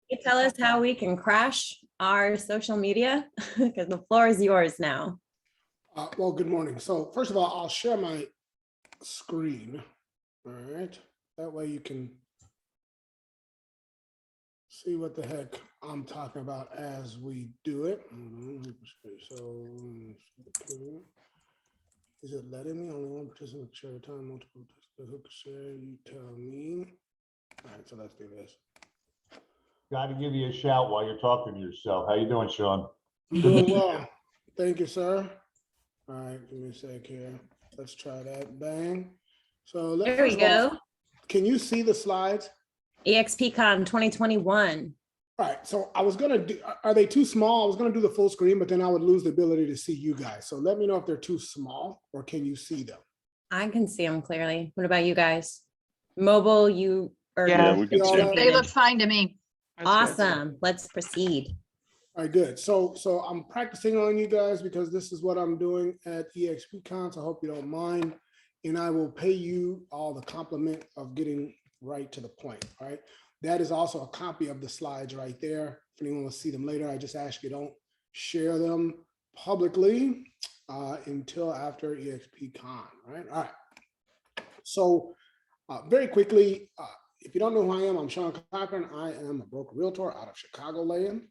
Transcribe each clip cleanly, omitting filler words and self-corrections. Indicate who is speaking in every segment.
Speaker 1: you tell us how we can crash our social media? Because the floor is yours now.
Speaker 2: Well, good morning. So first of all, I'll share my screen. All right. That way you can see what the heck I'm talking about as we do it. So is it letting me? Only one participant share a time, multiple participants who can share, you tell me. All right, so let's do this.
Speaker 3: Got to give you a shout while you're talking to yourself. How you doing, Sean?
Speaker 2: I'm doing well. Thank you, sir. All right, give me a sec here. Let's try that. Bang. So
Speaker 1: There we go.
Speaker 2: Can you see the slides?
Speaker 1: EXPCon 2021.
Speaker 2: All right, so I was gonna do, are they too small? I was gonna do the full screen, but then I would lose the ability to see you guys. So let me know if they're too small or can you see them?
Speaker 1: I can see them clearly. What about you guys? Mobile, you are.
Speaker 4: Yeah,
Speaker 2: we can see them.
Speaker 5: They look fine to me.
Speaker 1: Awesome. Let's proceed.
Speaker 2: All right, good. So I'm practicing on you guys because this is what I'm doing at EXPCon. So I hope you don't mind. And I will pay you all the compliment of getting right to the point. All right. That is also a copy of the slides right there. If anyone wants to see them later, I just ask you don't share them publicly until after EXPCon. Right. All right. So very quickly, if you don't know who I am, I'm Sean Cochran. I am a broker realtor out of Chicagoland.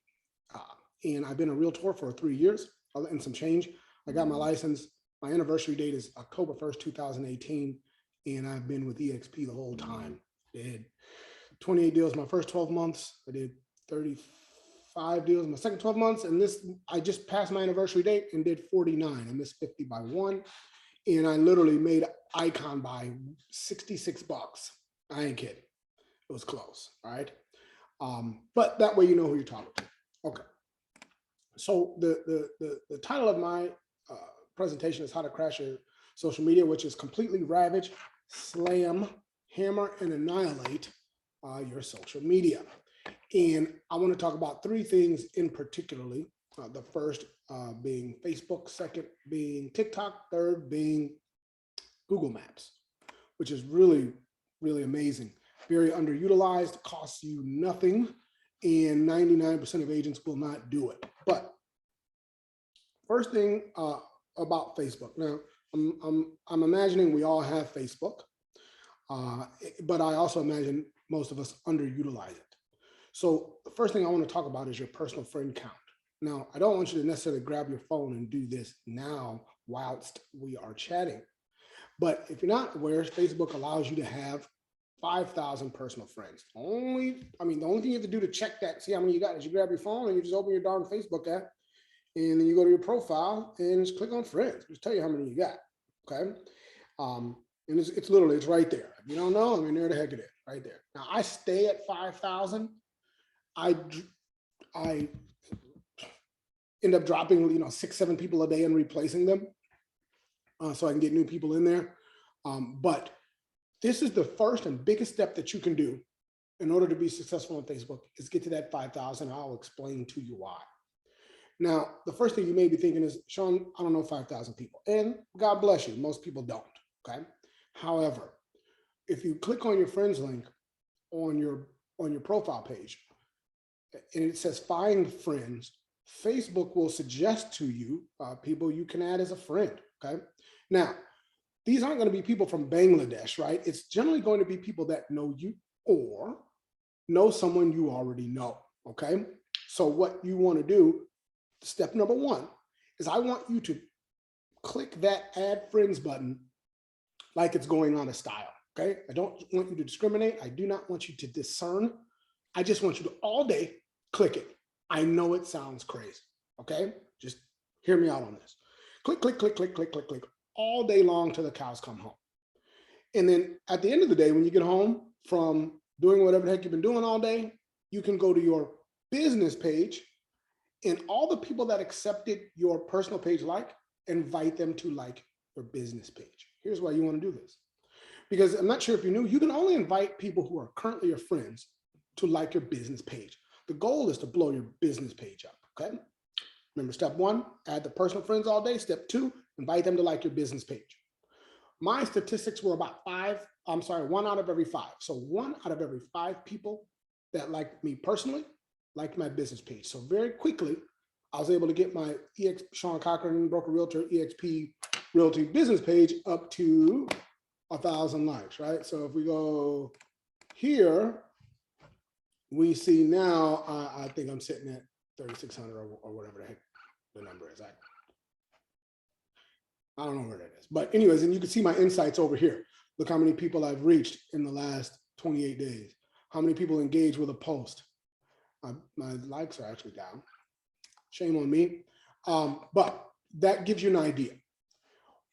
Speaker 2: And I've been a realtor for 3 years and some change. I got my license. My anniversary date is October 1st, 2018. And I've been with EXP the whole time. Did 28 deals my first 12 months. I did 35 deals in my second 12 months. And this, I just passed my anniversary date and did 49. I missed 50 by 1. And I literally made Icon by $66. I ain't kidding. It was close. All right. But that way you know who you're talking to. Okay. So the title of my presentation is How to Crash Your Social Media, which is completely ravage, slam, hammer, and annihilate your social media. And I want to talk about 3 things in particularly. The first being Facebook, second being TikTok, third being Google Maps, which is really, really amazing. Very underutilized, costs you nothing, and 99% of agents will not do it. But first thing about Facebook. Now, I'm imagining we all have Facebook, but I also imagine most of us underutilize it. So the first thing I want to talk about is your personal friend count. Now, I don't want you to necessarily grab your phone and do this now whilst we are chatting. But if you're not aware, Facebook allows you to have 5,000 personal friends. The only thing you have to do to check that, see how many you got, is you grab your phone and you just open your darn Facebook app, and then you go to your profile and just click on friends. Just tell you how many you got. Okay. And it's literally, it's right there. If you don't know, I mean, there the heck it is, right there. Now I stay at 5,000. I end up dropping, 6, 7 people a day and replacing them so I can get new people in there. But this is the first and biggest step that you can do in order to be successful on Facebook is get to that 5,000. I'll explain to you why. Now, the first thing you may be thinking is, Sean, I don't know 5,000 people. And God bless you, most people don't, okay? However, if you click on your friends link on your profile page, and it says find friends, Facebook will suggest to you people you can add as a friend, okay? Now, these aren't going to be people from Bangladesh, right? It's generally going to be people that know you or know someone you already know, okay? So what you want to do, step number 1, is I want you to click that add friends button like it's going on a style, okay? I don't want you to discriminate. I do not want you to discern. I just want you to all day click it. I know it sounds crazy, okay? Just hear me out on this. Click, click, click, click, click, click, click, all day long till the cows come home. And then at the end of the day, when you get home from doing whatever the heck you've been doing all day, you can go to your business page and all the people that accepted your personal page invite them to like your business page. Here's why you want to do this. Because I'm not sure if you knew, you can only invite people who are currently your friends to like your business page. The goal is to blow your business page up, okay? Remember, step 1, add the personal friends all day. Step 2, invite them to like your business page. My statistics were about 1 out of every 5. So 1 out of every 5 people that like me personally liked my business page. So very quickly, I was able to get my Sean Cochran, Broker Realtor, EXP Realty business page up to 1,000 likes, right? So if we go here, we see now, I think I'm sitting at 3,600 or whatever the heck the number is. I don't know where that is. But anyways, and you can see my insights over here. Look how many people I've reached in the last 28 days. How many people engage with a post. My likes are actually down. Shame on me. But that gives you an idea.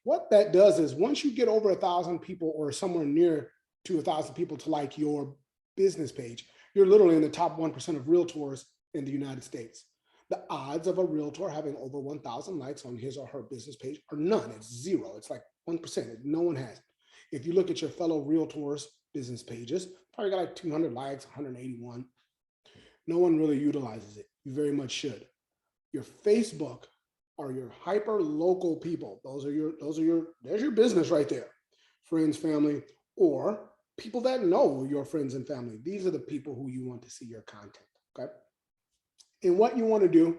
Speaker 2: What that does is once you get over 1,000 people or somewhere near to 1,000 people to like your business page, you're literally in the top 1% of realtors in the United States. The odds of a realtor having over 1,000 likes on his or her business page are none. It's zero. It's like 1%. No one has it. If you look at your fellow realtors' business pages, probably got like 200 likes, 181. No one really utilizes it. You very much should. Your Facebook are your hyper local people. There's your business right there. Friends, family, or people that know your friends and family. These are the people who you want to see your content, okay? And what you want to do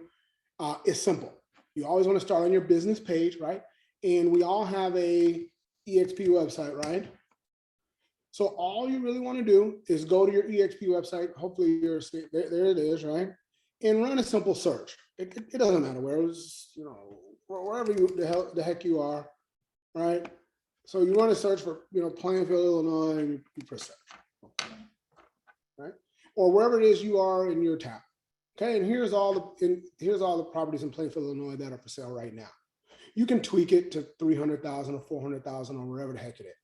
Speaker 2: is simple. You always want to start on your business page, right? And we all have a EXP website, right? So all you really want to do is go to your EXP website. Hopefully there it is, right? And run a simple search. It doesn't matter where it's, wherever the heck you are, right? So you run a search for, Plainfield, Illinois, and you press search, right? Or wherever it is you are in your town. Okay, and here's all the properties in Plainfield, Illinois that are for sale right now. You can tweak it to 300,000 or 400,000 or wherever the heck it is.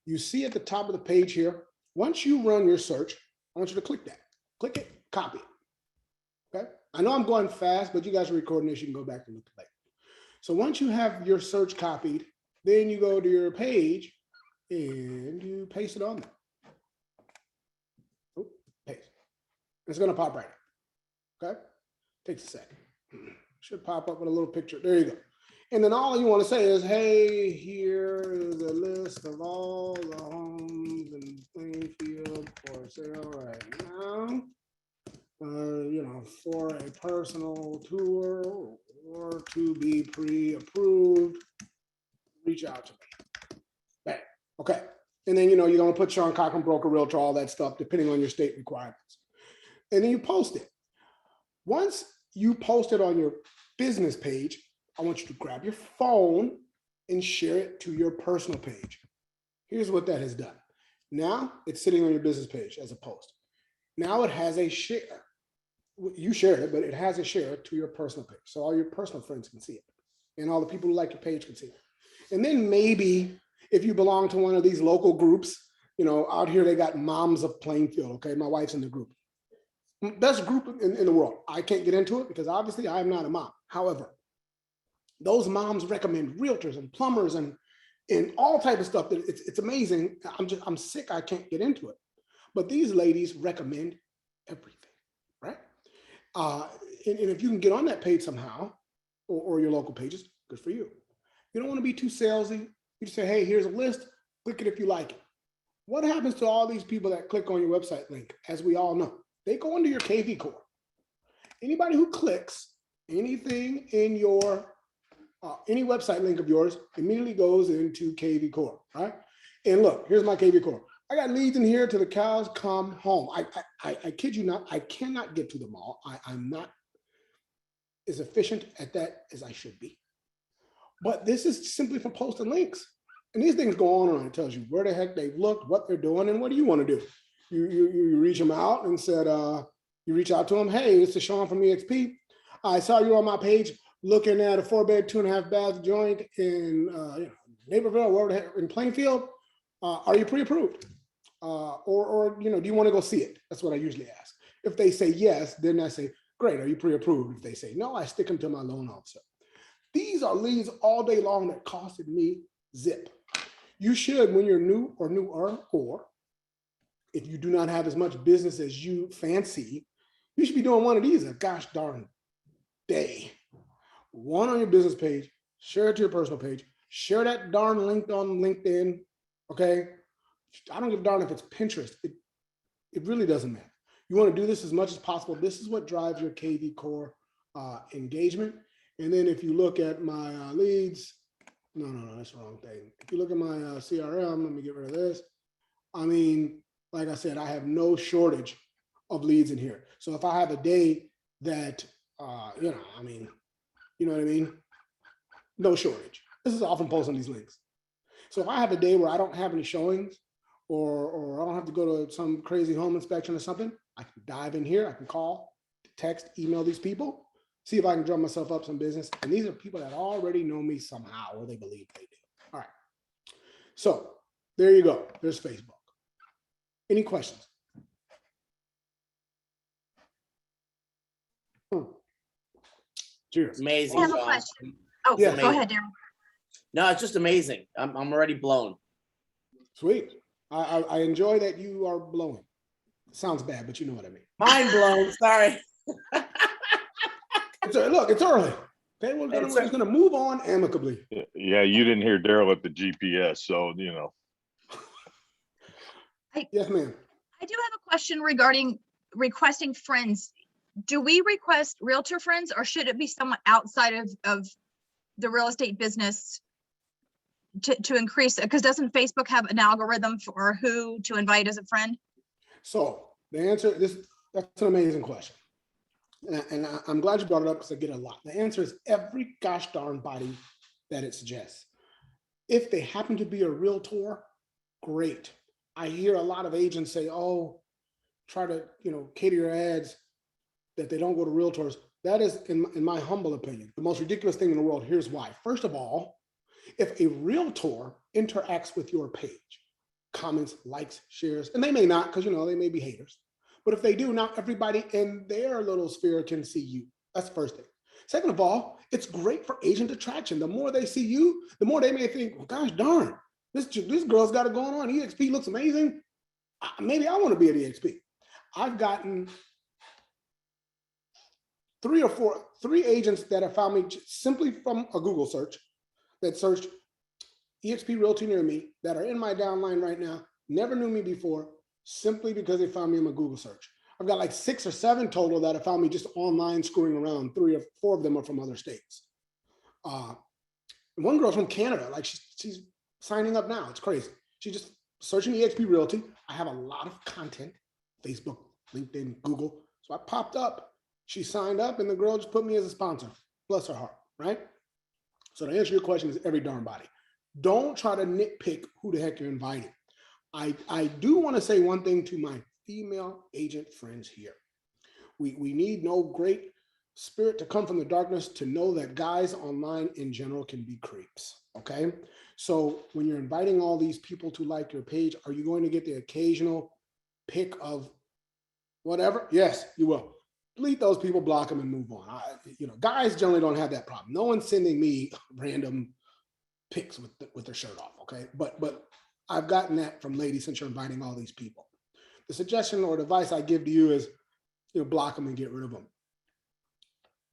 Speaker 2: You see at the top of the page here, once you run your search, I want you to click that. Click it, copy it. Okay, I know I'm going fast, but you guys are recording this. You can go back and look at it. So once you have your search copied, then you go to your page and you paste it on there. Oh, paste. It's going to pop right in. Okay, takes a second. Should pop up with a little picture. There you go. And then all you want to say is, hey, here is a list of all the homes in Plainfield for sale right now. For a personal tour or to be pre-approved, reach out to me. Bang. Okay. And then, you're going to put Sean Cochran, Broker Realtor, all that stuff, depending on your state requirements. And then you post it. Once you post it on your business page, I want you to grab your phone and share it to your personal page. Here's what that has done. Now it's sitting on your business page as a post. Now it has a share. You share it, but it has a share to your personal page. So all your personal friends can see it. And all the people who like your page can see it. And then maybe if you belong to one of these local groups, out here they got Moms of Plainfield. Okay, my wife's in the group. Best group in the world. I can't get into it because obviously I'm not a mom. However, those moms recommend realtors and plumbers and all type of stuff. That it's amazing. I'm sick. I can't get into it. But these ladies recommend everything, right? And if you can get on that page somehow, or your local pages, good for you. You don't want to be too salesy. You just say, hey, here's a list. Click it if you like it. What happens to all these people that click on your website link? As we all know, they go into your KV core. Anybody who clicks anything in your any website link of yours immediately goes into KV core, right? And look, here's my KV core. I got leads in here till the cows come home. I kid you not, I cannot get to them all. I'm not as efficient at that as I should be. But this is simply for posting links. And these things go on and on. It tells you where the heck they've looked, what they're doing, and what do you want to do? You reach them out and said, you reach out to them, hey, it's Sean from EXP. I saw you on my page looking at a 4-bed, 2.5-bath joint in Naperville, wherever the heck, in Plainfield. Are you pre-approved? Or do you want to go see it? That's what I usually ask. If they say yes, then I say, great, are you pre-approved? If they say no, I stick them to my loan officer. These are leads all day long that costed me zip. You should, when you're new or newer, or if you do not have as much business as you fancy, you should be doing one of these a gosh darn day. One on your business page, share it to your personal page, share that darn link on LinkedIn, okay? I don't give a darn if it's Pinterest. It really doesn't matter. You want to do this as much as possible. This is what drives your KV core engagement. And then if you look at my leads, no, that's the wrong thing. If you look at my CRM, let me get rid of this. I mean, like I said, I have no shortage of leads in here. So if I have a day that, you know what I mean? No shortage. This is often posting these links. So if I have a day where I don't have any showings or I don't have to go to some crazy home inspection or something, I can dive in here. I can call, text, email these people, see if I can drum myself up some business. And these are people that already know me somehow, or they believe they do. All right. So there you go. There's Facebook. Any questions? Cheers.
Speaker 4: Amazing,
Speaker 5: I have a
Speaker 4: Sean.
Speaker 5: question. Oh,
Speaker 2: Yeah.
Speaker 5: go ahead, Darren.
Speaker 4: No, it's just amazing. I'm already blown.
Speaker 2: Sweet. I enjoy that you are blowing. Sounds bad, but you know what I mean.
Speaker 4: Mind blown. Sorry.
Speaker 2: Look, it's early. Okay, we're just gonna move on amicably.
Speaker 6: Yeah, you didn't hear Daryl at the GPS, so you know.
Speaker 2: Yes, ma'am.
Speaker 5: I do have a question regarding requesting friends. Do we request realtor friends, or should it be someone outside of the real estate business to increase it? Because doesn't Facebook have an algorithm for who to invite as a friend?
Speaker 2: So the answer, that's an amazing question. And I'm glad you brought it up because I get it a lot. The answer is every gosh darn body that it suggests. If they happen to be a realtor, great. I hear a lot of agents say, oh, try to, cater your ads that they don't go to realtors. That is, in my humble opinion, the most ridiculous thing in the world. Here's why. First of all, if a realtor interacts with your page, comments, likes, shares, and they may not, because they may be haters. But if they do, not everybody in their little sphere can see you. That's the first thing. Second of all, it's great for agent attraction. The more they see you, the more they may think, well, gosh darn, this girl's got it going on. EXP looks amazing. Maybe I want to be at EXP. I've gotten three agents that have found me simply from a Google search that searched EXP Realty near me that are in my downline right now, never knew me before, simply because they found me in my Google search. I've got like 6 or 7 total that have found me just online screwing around. 3 or 4 of them are from other states. One girl's from Canada, like she's signing up now. It's crazy. She's just searching EXP Realty. I have a lot of content, Facebook, LinkedIn, Google. So I popped up. She signed up and the girl just put me as a sponsor. Bless her heart, right? So to answer your question is every darn body. Don't try to nitpick who the heck you're inviting. I do want to say one thing to my female agent friends here. We need no great spirit to come from the darkness to know that guys online in general can be creeps, okay? So when you're inviting all these people to like your page, are you going to get the occasional pick of whatever? Yes, you will. Delete those people, block them, and move on. Guys generally don't have that problem. No one's sending me random pics with their shirt off, okay? But I've gotten that from ladies since you're inviting all these people. The suggestion or advice I give to you is, block them and get rid of them.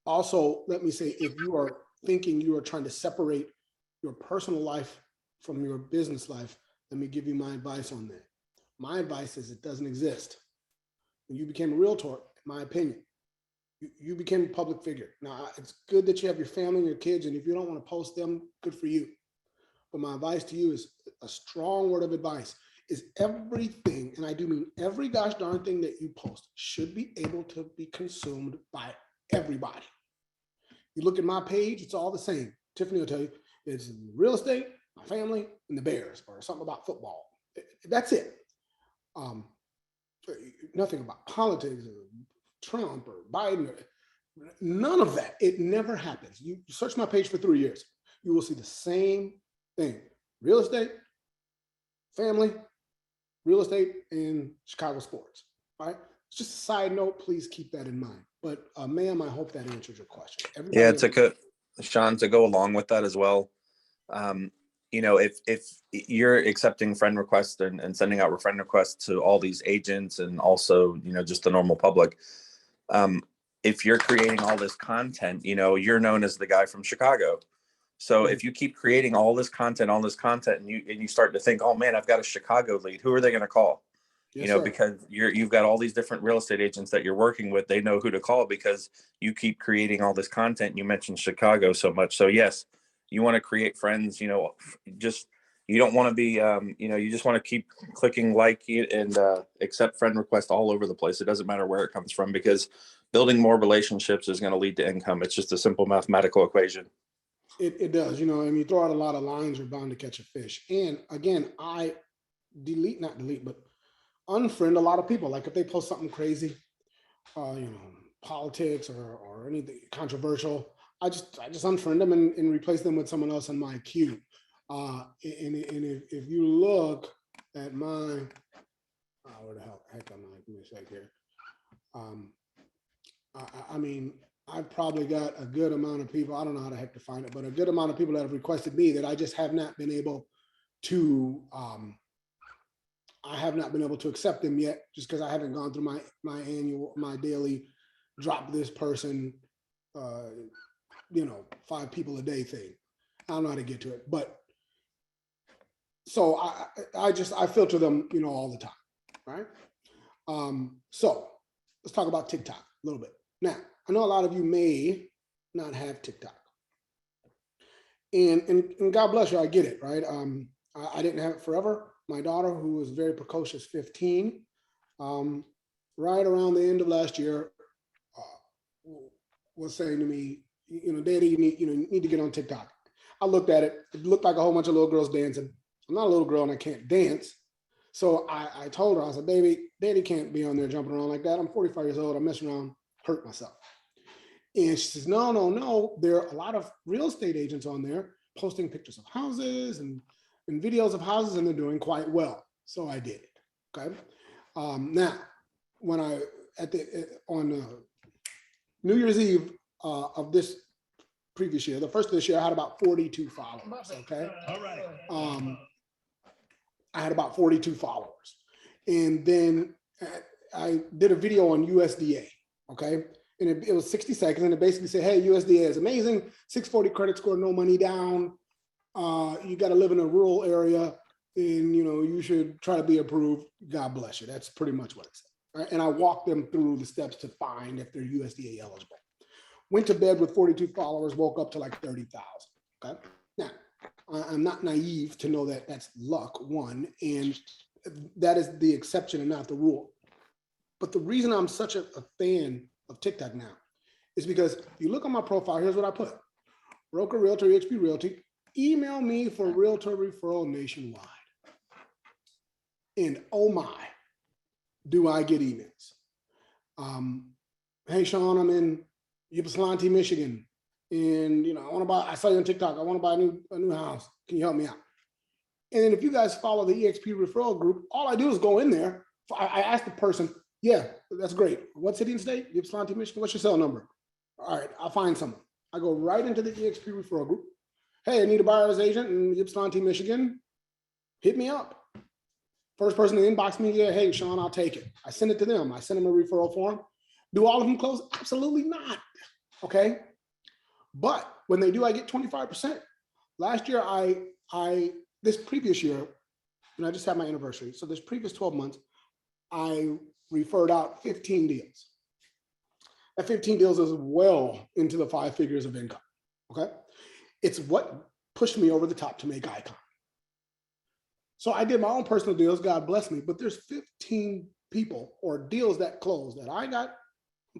Speaker 2: Also, let me say, if you are thinking you are trying to separate your personal life from your business life, let me give you my advice on that. My advice is it doesn't exist. When you became a realtor, in my opinion, you became a public figure. Now, it's good that you have your family and your kids, and if you don't want to post them, good for you. But my advice to you is a strong word of advice is everything, and I do mean every gosh darn thing that you post should be able to be consumed by everybody. You look at my page, it's all the same. Tiffany will tell you it's real estate, my family, and the Bears, or something about football. That's it. Nothing about politics or Trump or Biden, none of that. It never happens. You search my page for 3 years, you will see the same thing. Real estate, family, real estate, and Chicago sports. All right. It's just a side note. Please keep that in mind. But ma'am, I hope that answered your question.
Speaker 7: Yeah, Sean, to go along with that as well. If you're accepting friend requests and sending out friend requests to all these agents and also, just the normal public, if you're creating all this content, you're known as the guy from Chicago. So if you keep creating all this content, and you start to think, oh man, I've got a Chicago lead, who are they going to call?
Speaker 2: Yes, sir.
Speaker 7: because you've got all these different real estate agents that you're working with. They know who to call because you keep creating all this content. You mentioned Chicago so much. So yes, you want to create friends, just, you don't want to be, you just want to keep clicking like and accept friend requests all over the place. It doesn't matter where it comes from, because building more relationships is going to lead to income. It's just a simple mathematical equation.
Speaker 2: It does, and you throw out a lot of lines, you're bound to catch a fish. And again, I not delete, but unfriend a lot of people. Like if they post something crazy, politics or anything controversial, I just unfriend them and replace them with someone else in my queue. And if you look at my, where the heck am I? Give me a sec here. I mean, I've probably got a good amount of people. I don't know how the heck to find it, but a good amount of people that have requested me that I just have not been able to. I have not been able to accept them yet, just because I haven't gone through my daily drop this person, 5 people a day thing. I don't know how to get to it, but so I filter them, all the time, right? So let's talk about TikTok a little bit. Now, I know a lot of you may not have TikTok, and God bless you, I get it, right? I didn't have it forever. My daughter, who was very precocious, 15, right around the end of last year, was saying to me, Daddy, you need to get on TikTok. I looked at it. It looked like a whole bunch of little girls dancing. I'm not a little girl and I can't dance. So I told her, I said, baby, Daddy can't be on there jumping around like that. I'm 45 years old. I'm messing around, hurt myself. And she says, no. There are a lot of real estate agents on there posting pictures of houses and videos of houses, and they're doing quite well. So I did it. Okay. Now, when on New Year's Eve of this previous year, the first of this year, I had about 42 followers. Okay. All right. I had about 42 followers, and then I did a video on USDA. Okay. And it was 60 seconds, and it basically said, hey, USDA is amazing, 640 credit score, no money down. You got to live in a rural area, and you should try to be approved. God bless you. That's pretty much what it said. Right? And I walked them through the steps to find if they're USDA eligible. Went to bed with 42 followers, woke up to like 30,000. Okay. Now, I'm not naive to know that that's luck, one, and that is the exception and not the rule. But the reason I'm such a fan of TikTok now is because you look on my profile, here's what I put: broker, realtor, eXp Realty, email me for realtor referral nationwide. And oh my, do I get emails. Hey, Sean, I'm in Ypsilanti, Michigan. And I saw you on TikTok. I want to buy a new house. Can you help me out? And then if you guys follow the eXp referral group, all I do is go in there. I ask the person, yeah, that's great. What city and state? Ypsilanti, Michigan. What's your cell number? All right, I'll find someone. I go right into the eXp referral group. Hey, I need a buyer's agent in Ypsilanti, Michigan. Hit me up. First person to inbox me, yeah, hey, Sean, I'll take it. I send it to them. I send them a referral form. Do all of them close? Absolutely not. Okay. But when they do, I get 25%. Last year, this previous year, and I just had my anniversary. So this previous 12 months, I referred out 15 deals. That 15 deals is well into the 5 figures of income. Okay. It's what pushed me over the top to make Icon. So I did my own personal deals, God bless me, but there's 15 people or deals that closed that I got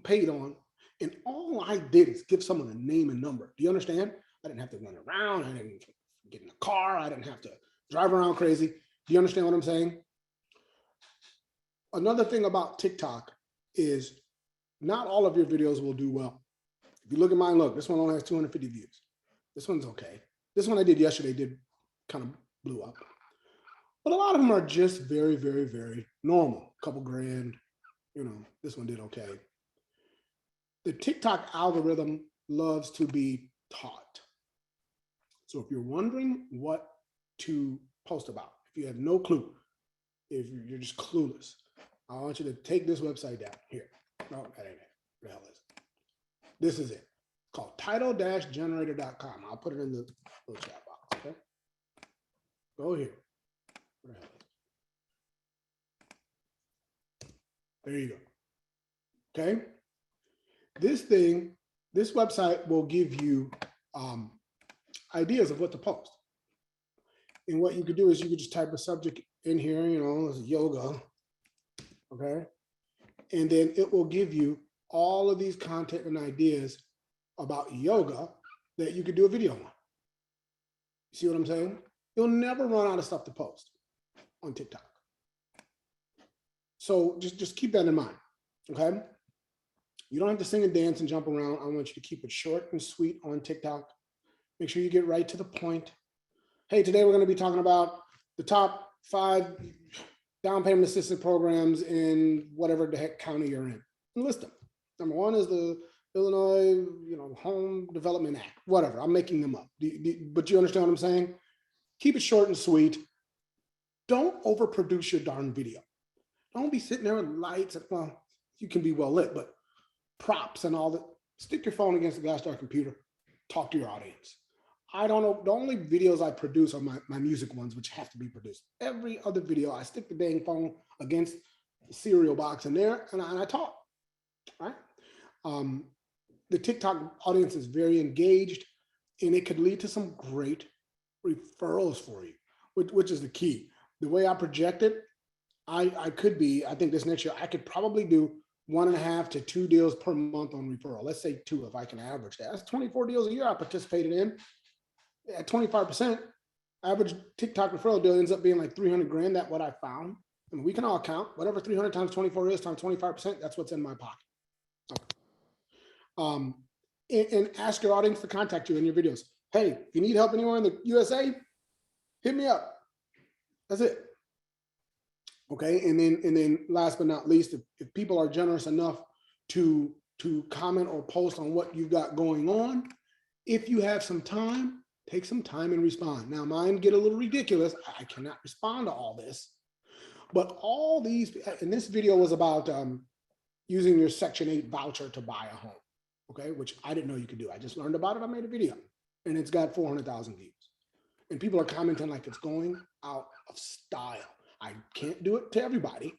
Speaker 2: paid on. And all I did is give someone a name and number. Do you understand? I didn't have to run around. I didn't get in a car. I didn't have to drive around crazy. Do you understand what I'm saying? Another thing about TikTok is not all of your videos will do well. If you look at mine, look, this one only has 250 views. This one's okay. This one I did yesterday did kind of blew up. But a lot of them are just very, very, very normal. A couple grand, this one did okay. The TikTok algorithm loves to be taught. So if you're wondering what to post about, if you have no clue, if you're just clueless, I want you to take this website down here. No, that ain't it. What the hell is it? This is it. It's called title-generator.com. I'll put it in the little chat box, okay? Go here. What the hell is it? There you go. Okay. This website will give you ideas of what to post. And what you could do is you could just type a subject in here, you know, yoga. Okay. And then it will give you all of these content and ideas about yoga that you could do a video on. See what I'm saying? You'll never run out of stuff to post on TikTok. So just keep that in mind, okay? You don't have to sing and dance and jump around. I want you to keep it short and sweet on TikTok. Make sure you get right to the point. Hey, today we're going to be talking about the top 5 down payment assistance programs in whatever the heck county you're in. And list them. Number 1 is the Illinois, Home Development Act, whatever. I'm making them up. But you understand what I'm saying? Keep it short and sweet. Don't overproduce your darn video. Don't be sitting there with lights. Well, you can be well lit, but props and all that. Stick your phone against the gosh darn computer. Talk to your audience. I don't know. The only videos I produce are my music ones, which have to be produced. Every other video, I stick the dang phone against the cereal box in there and I talk. Right? The TikTok audience is very engaged, and it could lead to some great referrals for you, which is the key. The way I project it, I think this next year, I could probably do 1.5 to 2 deals per month on referral. Let's say 2 if I can average that. That's 24 deals a year I participated in. At 25%, average TikTok referral deal ends up being like 300 grand. That's what I found. I mean, we can all count whatever 300 times 24 is times 25%. That's what's in my pocket. Okay. And ask your audience to contact you in your videos. Hey, if you need help anywhere in the USA, hit me up. That's it. Okay, and then last but not least, if people are generous enough to comment or post on what you've got going on, if you have some time, take some time and respond. Now, mine get a little ridiculous. I cannot respond to all this, but all these, and this video was about using your Section 8 voucher to buy a home, okay, which I didn't know you could do. I just learned about it. I made a video, and it's got 400,000 views. And people are commenting like it's going out of style. I can't do it to everybody,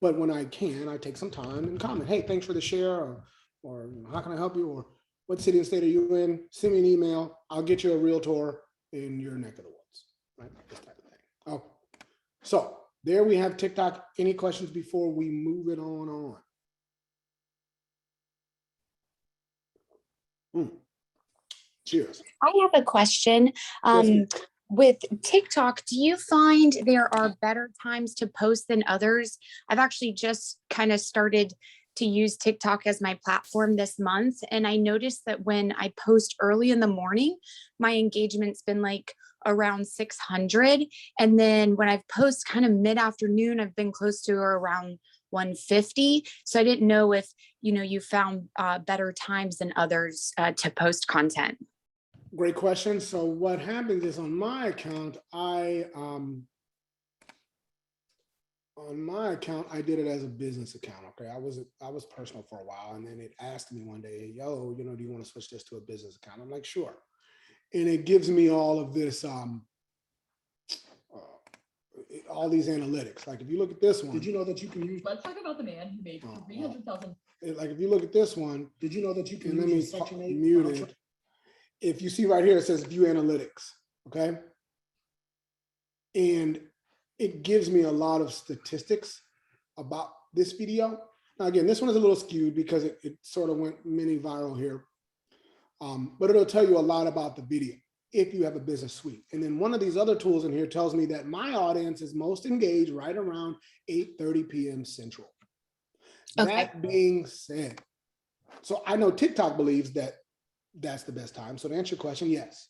Speaker 2: but when I can, I take some time and comment. Hey, thanks for the share, or how can I help you, or what city and state are you in? Send me an email. I'll get you a realtor in your neck of the woods, right? This type of thing. Oh, so there we have TikTok. Any questions before we move it on? Cheers.
Speaker 8: I have a question.
Speaker 2: Yes,
Speaker 8: With TikTok, do you find there are better times to post than others? I've actually just kind of started to use TikTok as my platform this month. And I noticed that when I post early in the morning, my engagement's been like around 600. And then when I've post kind of mid-afternoon, I've been close to around 150. So I didn't know if, you found better times than others to post content.
Speaker 2: Great question. So what happens is on my account, I did it as a business account. Okay. I was personal for a while, and then it asked me one day, yo, do you want to switch this to a business account? I'm like, sure. And it gives me all of this, all these analytics. Like if you look at this one, did you know that you can use?
Speaker 9: Let's talk about the man who made 300,000.
Speaker 2: Like if you look at this one, did you know that you can use Section 8 muted? If you see right here, it says view analytics. Okay. And it gives me a lot of statistics about this video. Now, again, this one is a little skewed because it sort of went mini viral here. But it'll tell you a lot about the video if you have a business suite. And then one of these other tools in here tells me that my audience is most engaged right around 8:30 p.m. Central. Okay. That being said, so I know TikTok believes that that's the best time. So to answer your question, yes.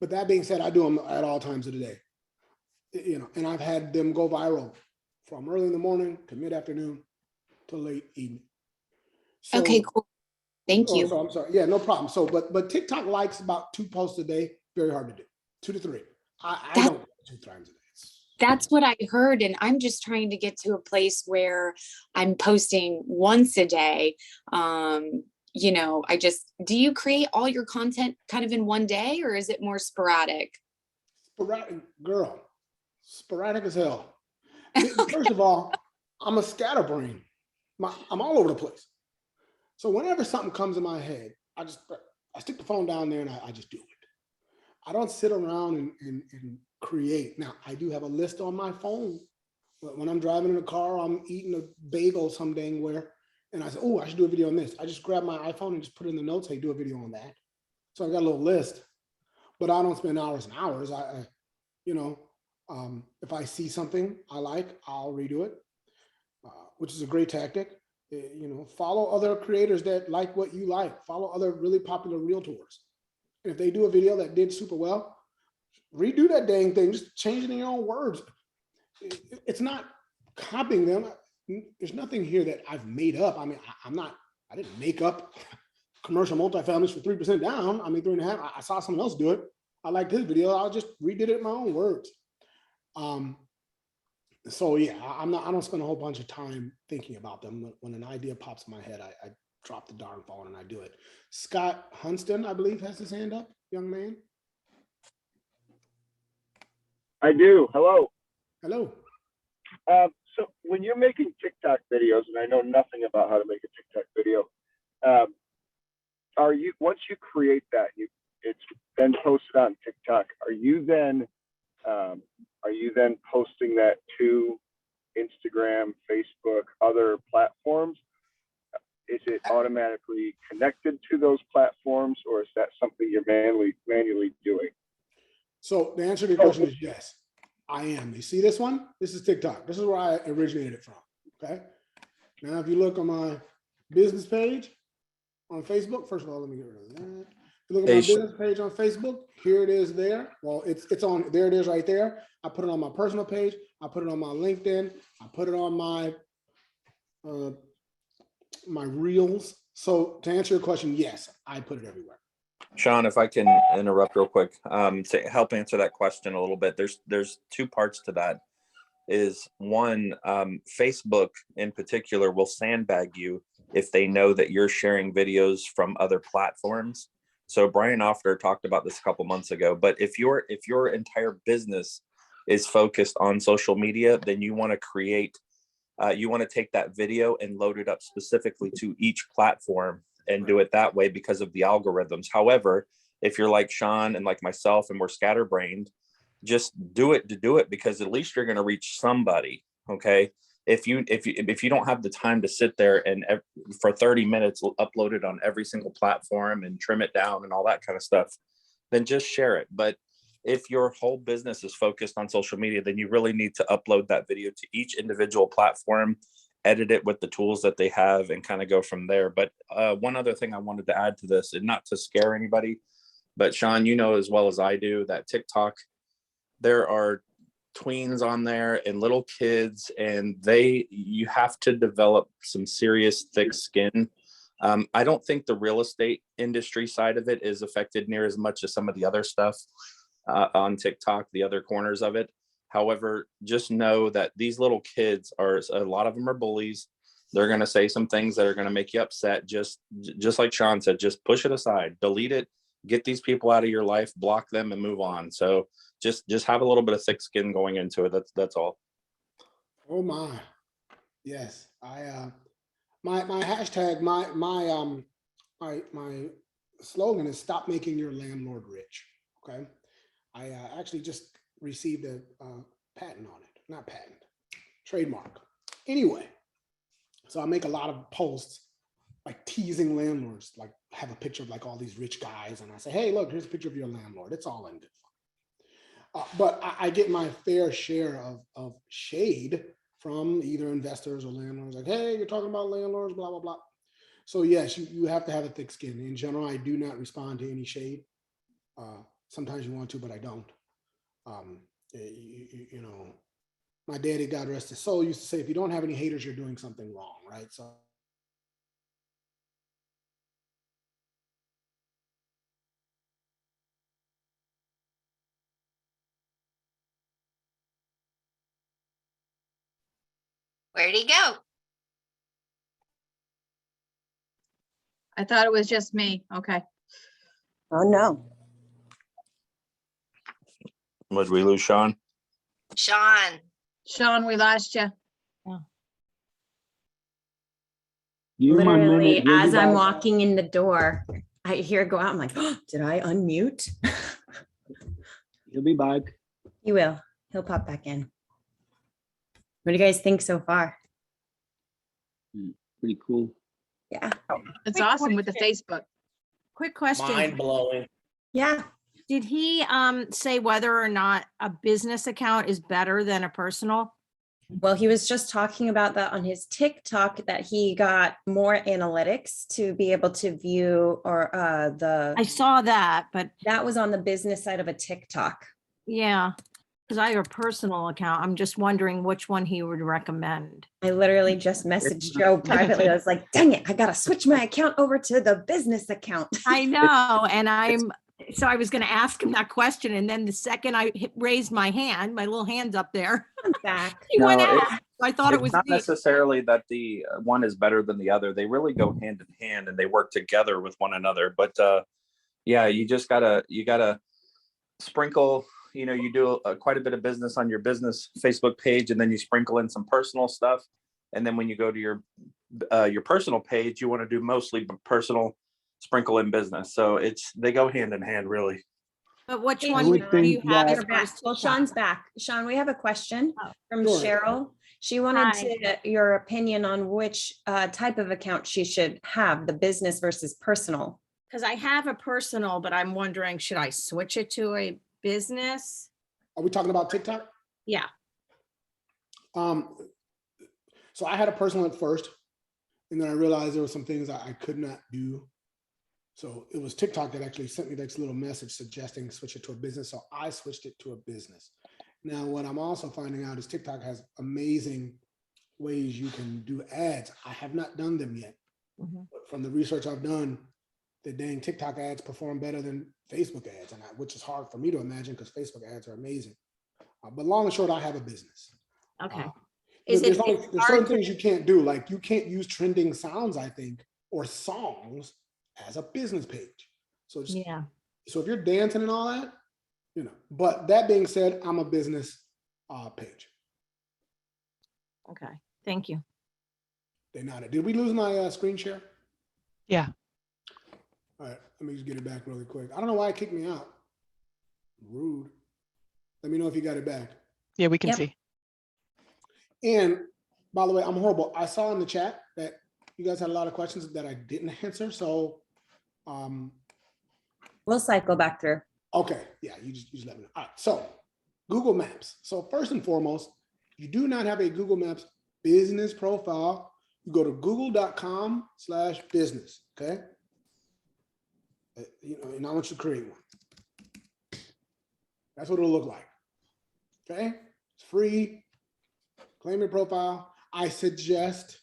Speaker 2: But that being said, I do them at all times of the day. And I've had them go viral from early in the morning to mid-afternoon to late evening. So,
Speaker 8: okay, cool. Thank you.
Speaker 2: So I'm sorry. Yeah, no problem. So, but TikTok likes about 2 posts a day. Very hard to do. 2 to 3. I don't do 2 times a day.
Speaker 8: That's what I heard. And I'm just trying to get to a place where I'm posting once a day. Do you create all your content kind of in one day, or is it more sporadic?
Speaker 2: Sporadic, girl. Sporadic as hell. First of all, I'm a scatterbrain. I'm all over the place. So whenever something comes in my head, I stick the phone down there and I just do it. I don't sit around and create. Now, I do have a list on my phone. But when I'm driving in a car, I'm eating a bagel some dang where, and I say, oh, I should do a video on this. I just grab my iPhone and just put it in the notes, hey, do a video on that. So I got a little list, but I don't spend hours and hours. If I see something I like, I'll redo it, which is a great tactic. Follow other creators that like what you like. Follow other really popular realtors. And if they do a video that did super well, redo that dang thing. Just change it in your own words. It's not copying them. There's nothing here that I've made up. I mean, I didn't make up commercial multifamilies for 3% down. I mean, 3.5. I saw someone else do it. I liked his video. I just redid it in my own words. So yeah, I don't spend a whole bunch of time thinking about them. When an idea pops in my head, I drop the darn phone and I do it. Scott Hunston, I believe, has his hand up, young man.
Speaker 10: I do. Hello.
Speaker 2: Hello.
Speaker 10: So when you're making TikTok videos, and I know nothing about how to make a TikTok video, once you create that, it's then posted on TikTok, are you then posting that to Instagram, Facebook, other platforms? Is it automatically connected to those platforms, or is that something you're manually doing?
Speaker 2: So the answer to your question is yes, I am. You see this one? This is TikTok. This is where I originated it from. Okay. Now, if you look on my business page on Facebook, first of all, let me get rid of that. If you look at my business page on Facebook, here it is there. Well, it's on, there it is right there. I put it on my personal page. I put it on my LinkedIn. I put it on my my reels. So to answer your question, yes, I put it everywhere.
Speaker 7: Sean, if I can interrupt real quick, to help answer that question a little bit, there's two parts to that. Is one, Facebook in particular will sandbag you if they know that you're sharing videos from other platforms. So Brian Offler talked about this a couple months ago, but if your entire business is focused on social media, then you want to create, you want to take that video and load it up specifically to each platform and do it that way because of the algorithms. However, if you're like Sean and like myself and we're scatterbrained, just do it to do it, because at least you're going to reach somebody. Okay. If you don't have the time to sit there and for 30 minutes upload it on every single platform and trim it down and all that kind of stuff, then just share it. But if your whole business is focused on social media, then you really need to upload that video to each individual platform, edit it with the tools that they have, and kind of go from there. But one other thing I wanted to add to this, and not to scare anybody, but Sean, you know as well as I do that TikTok, there are tweens on there and little kids, and you have to develop some serious thick skin. I don't think the real estate industry side of it is affected near as much as some of the other stuff on TikTok, the other corners of it. However, just know that these little kids a lot of them are bullies. They're going to say some things that are going to make you upset. Just like Sean said, just push it aside, delete it, get these people out of your life, block them, and move on. So just have a little bit of thick skin going into it. That's all.
Speaker 2: Oh my, yes. My hashtag, my slogan is stop making your landlord rich. Okay. I actually just received a patent on it, not patent, trademark. Anyway, so I make a lot of posts like teasing landlords, like have a picture of like all these rich guys, and I say, hey, look, here's a picture of your landlord. It's all in good fun. But I get my fair share of shade from either investors or landlords, like, hey, you're talking about landlords, blah, blah, blah. So yes, you have to have a thick skin. In general, I do not respond to any shade. Sometimes you want to, but I don't. You know, my daddy, God rest his soul, used to say, if you don't have any haters, you're doing something wrong, right? So
Speaker 11: Where'd he go?
Speaker 5: I thought it was just me. Okay.
Speaker 1: Oh, no.
Speaker 7: Would we lose Sean?
Speaker 11: Sean.
Speaker 5: Sean, we lost you.
Speaker 12: You, my
Speaker 1: Literally,
Speaker 12: minute, you'll be
Speaker 1: as I'm
Speaker 12: back.
Speaker 1: walking in the door, I hear it go out. I'm like, oh, did I unmute?
Speaker 12: You'll be back.
Speaker 1: He will. He'll pop back in. What do you guys think so far?
Speaker 12: Pretty cool.
Speaker 1: Yeah.
Speaker 5: It's
Speaker 9: Quick
Speaker 5: awesome with the
Speaker 9: question.
Speaker 5: Facebook.
Speaker 9: Quick question.
Speaker 4: Mind blowing.
Speaker 1: Yeah.
Speaker 9: Did he say whether or not a business account is better than a personal?
Speaker 1: Well, he was just talking about that on his TikTok, that he got more analytics to be able to view, or
Speaker 9: I saw that, but
Speaker 1: that was on the business side of a TikTok.
Speaker 9: yeah, because I have a personal account. I'm just wondering which one he would recommend.
Speaker 1: I literally just messaged Joe privately. I was like, dang it, I gotta switch my account over to the business account.
Speaker 9: I know, and so I was going to ask him that question, and then the second I raised my hand, my little hand's up there,
Speaker 1: I'm back.
Speaker 9: he
Speaker 7: No,
Speaker 9: went
Speaker 7: it-
Speaker 9: out. I thought it
Speaker 7: It's
Speaker 9: was
Speaker 7: not
Speaker 9: me.
Speaker 7: necessarily that the one is better than the other. They really go hand in hand and they work together with one another. But yeah, you gotta sprinkle. You know, you do quite a bit of business on your business Facebook page, and then you sprinkle in some personal stuff. And then when you go to your personal page, you want to do mostly personal, sprinkle in business. So they go hand in hand, really.
Speaker 9: But which
Speaker 1: Hey,
Speaker 9: one
Speaker 12: would
Speaker 9: do you
Speaker 12: think
Speaker 9: have?
Speaker 12: that-
Speaker 1: You're back. Well, Sean's back. Sean, we have a question
Speaker 9: Oh.
Speaker 1: from
Speaker 2: Sure.
Speaker 1: Cheryl. She wanted
Speaker 9: Hi.
Speaker 1: your opinion on which type of account she should have, the business versus personal.
Speaker 9: Because I have a personal, but I'm wondering, should I switch it to a business?
Speaker 2: Are we talking about TikTok?
Speaker 9: Yeah.
Speaker 2: So I had a personal at first, and then I realized there were some things I could not do. So it was TikTok that actually sent me this little message suggesting switch it to a business. So I switched it to a business. Now, what I'm also finding out is TikTok has amazing ways you can do ads. I have not done them yet.
Speaker 9: Mhm.
Speaker 2: But from the research I've done, the dang TikTok ads perform better than Facebook ads, which is hard for me to imagine because Facebook ads are amazing. But long and short, I have a business.
Speaker 9: Okay.
Speaker 2: There's
Speaker 9: Is it
Speaker 2: certain
Speaker 9: hard
Speaker 2: things you can't do, like you can't use trending sounds, I think, or songs as a business page. So
Speaker 9: Yeah.
Speaker 2: so if you're dancing and all that, but that being said, I'm a business page.
Speaker 9: Okay. Thank you.
Speaker 2: They nodded. Did we lose my screen share?
Speaker 13: Yeah.
Speaker 2: All right, let me just get it back really quick. I don't know why it kicked me out. Rude. Let me know if you got it back.
Speaker 13: Yeah, we can
Speaker 1: Yep.
Speaker 13: see.
Speaker 2: And by the way, I'm horrible. I saw in the chat that you guys had a lot of questions that I didn't answer. So,
Speaker 1: We'll cycle back through.
Speaker 2: okay, yeah, you just let me know. All right, so Google Maps. So first and foremost, if you do not have a Google Maps business profile, you go to google.com/business. Okay, and I want you to create one. That's what it'll look like. Okay, it's free. Claim your profile. I suggest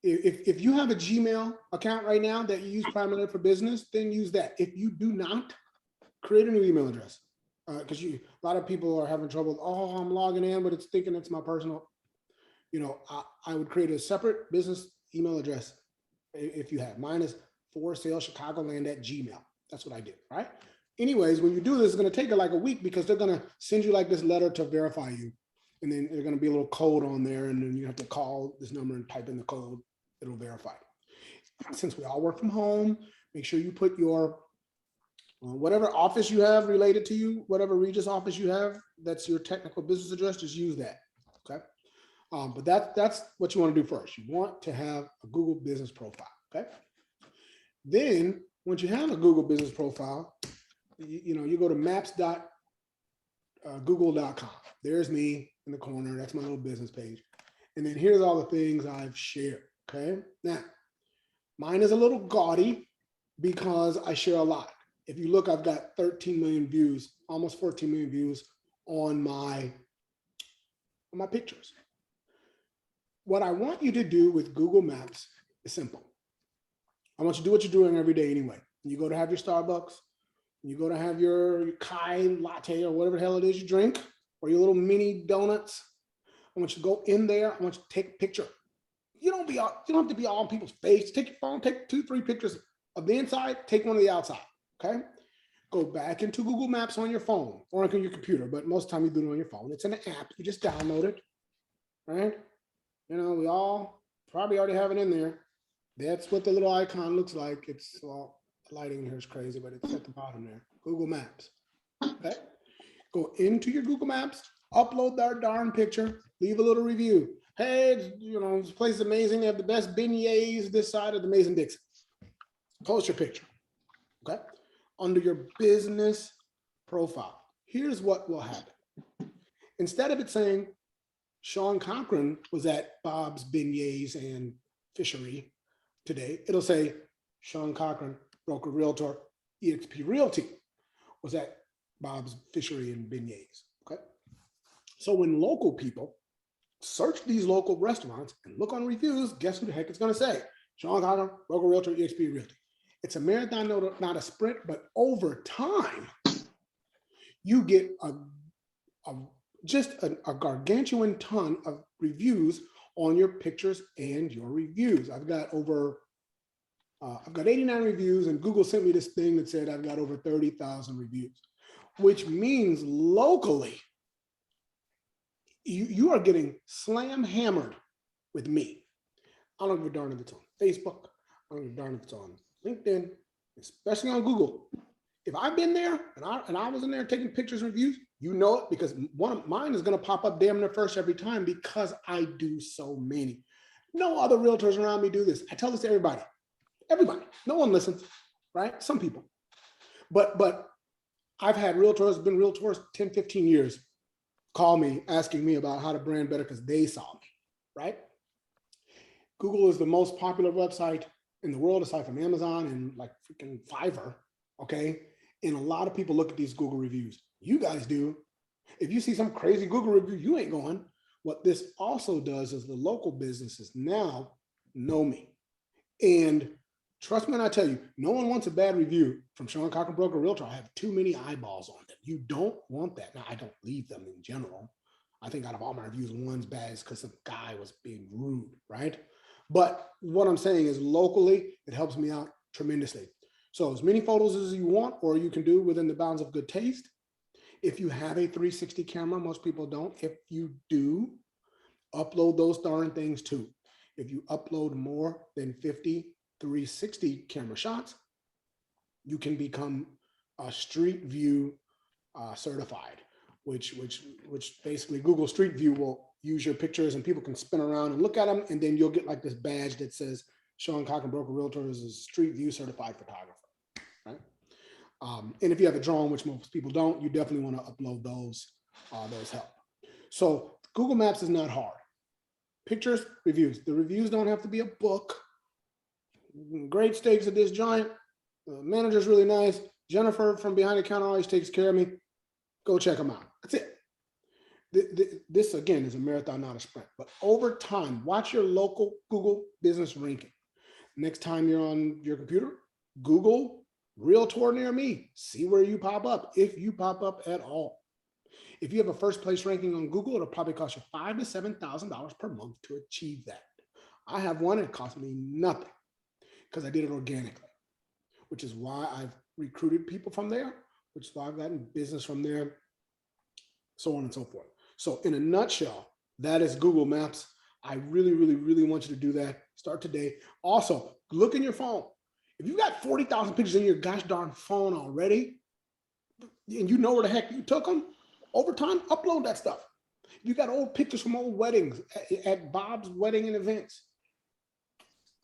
Speaker 2: if you have a Gmail account right now that you use primarily for business, then use that. If you do not, create a new email address. Because a lot of people are having trouble. Oh, I'm logging in, but it's thinking it's my personal. I would create a separate business email address if you have. Mine is forsalechicagoland@gmail. That's what I did, right? Anyways, when you do this, it's going to take like a week because they're going to send you like this letter to verify you. And then there's going to be a little code on there, and then you have to call this number and type in the code. It'll verify. Since we all work from home, make sure you put your whatever office you have related to you, whatever Regis office you have, that's your technical business address. Just use that. Okay. But that's what you want to do first. You want to have a Google business profile. Okay. Then once you have a Google business profile, you go to maps.google.com. There's me in the corner. That's my little business page. And then here's all the things I've shared. Okay. Now, mine is a little gaudy because I share a lot. If you look, I've got 13 million views, almost 14 million views on my pictures. What I want you to do with Google Maps is simple. I want you to do what you're doing every day anyway. You go to have your Starbucks, you go to have your Kai latte or whatever the hell it is you drink, or your little mini donuts. I want you to go in there. I want you to take a picture. You don't have to be all on people's face. Take your phone, take 2-3 pictures of the inside, take one of the outside. Okay. Go back into Google Maps on your phone or on your computer, but most of the time you do it on your phone. It's an app. You just download it. Right. We all probably already have it in there. That's what the little icon looks like. It's well, the lighting here is crazy, but it's at the bottom there. Google Maps. Okay. Go into your Google Maps, upload that darn picture, leave a little review. Hey, you know, this place is amazing. They have the best beignets this side of the Mason-Dixon. Post your picture. Okay. Under your business profile, here's what will happen. Instead of it saying Sean Cochran was at Bob's Beignets and Fishery today, it'll say Sean Cochran, broker realtor, eXp Realty, was at Bob's Fishery and Beignets. Okay. So when local people search these local restaurants and look on reviews, guess who the heck it's going to say? Sean Cochran, broker realtor, eXp Realty. It's a marathon, not a sprint, but over time, you get just a gargantuan ton of reviews on your pictures and your reviews. I've got 89 reviews, and Google sent me this thing that said I've got over 30,000 reviews, which means locally, you are getting slam hammered with me. I don't give a darn if it's on Facebook. I don't give a darn if it's on LinkedIn, especially on Google. If I've been there and I was in there taking pictures and reviews, you know it, because one of mine is going to pop up damn near first every time because I do so many. No other realtors around me do this. I tell this to everybody. Everybody. No one listens, right? Some people. But I've had realtors, been realtors 10, 15 years, call me asking me about how to brand better because they saw me, right? Google is the most popular website in the world, aside from Amazon and like freaking Fiverr, okay? And a lot of people look at these Google reviews. You guys do. If you see some crazy Google review, you ain't going. What this also does is the local businesses now know me. And trust me when I tell you, no one wants a bad review from Sean Cochran, broker realtor. I have too many eyeballs on them. You don't want that. Now, I don't leave them in general. I think out of all my reviews, one's bad is because some guy was being rude, right? But what I'm saying is locally, it helps me out tremendously. So as many photos as you want, or you can do within the bounds of good taste. If you have a 360 camera, most people don't. If you do, upload those darn things too. If you upload more than 50 360 camera shots, you can become a Street View certified, which basically Google Street View will use your pictures and people can spin around and look at them, and then you'll get like this badge that says Sean Cochran, broker realtor, is a Street View certified photographer, right? And if you have a drone, which most people don't, you definitely want to upload those. Those help. So Google Maps is not hard. Pictures, reviews. The reviews don't have to be a book. Great steaks at this joint. Manager's really nice. Jennifer from behind the counter always takes care of me. Go check them out. That's it. This again is a marathon, not a sprint. But over time, watch your local Google business ranking. Next time you're on your computer, Google realtor near me. See where you pop up, if you pop up at all. If you have a first place ranking on Google, it'll probably cost you $5,000 to $7,000 per month to achieve that. I have one, it cost me nothing because I did it organically, which is why I've recruited people from there, which is why I've gotten business from there, so on and so forth. So in a nutshell, that is Google Maps. I really, really, really want you to do that. Start today. Also, look in your phone. If you've got 40,000 pictures in your gosh darn phone already, and you know where the heck you took them, over time, upload that stuff. You got old pictures from old weddings at Bob's wedding and events.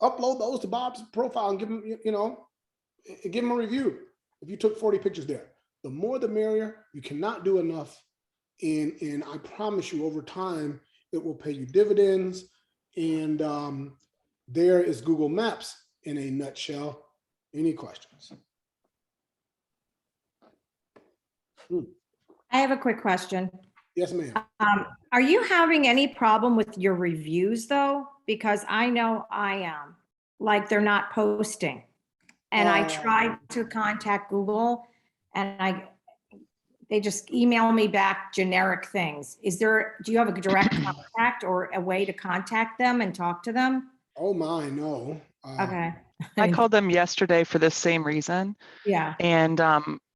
Speaker 2: Upload those to Bob's profile and give him, give him a review. If you took 40 pictures there, the more the merrier. You cannot do enough. And I promise you, over time, it will pay you dividends. And there is Google Maps in a nutshell. Any questions?
Speaker 9: I have a quick question.
Speaker 2: Yes, ma'am.
Speaker 9: Are you having any problem with your reviews though? Because I know I am, like they're not posting. And I tried to contact Google and they just email me back generic things. Do you have a direct contact or a way to contact them and talk to them?
Speaker 2: Oh my, no.
Speaker 9: Okay.
Speaker 13: I called them yesterday for this same reason.
Speaker 9: Yeah.
Speaker 13: And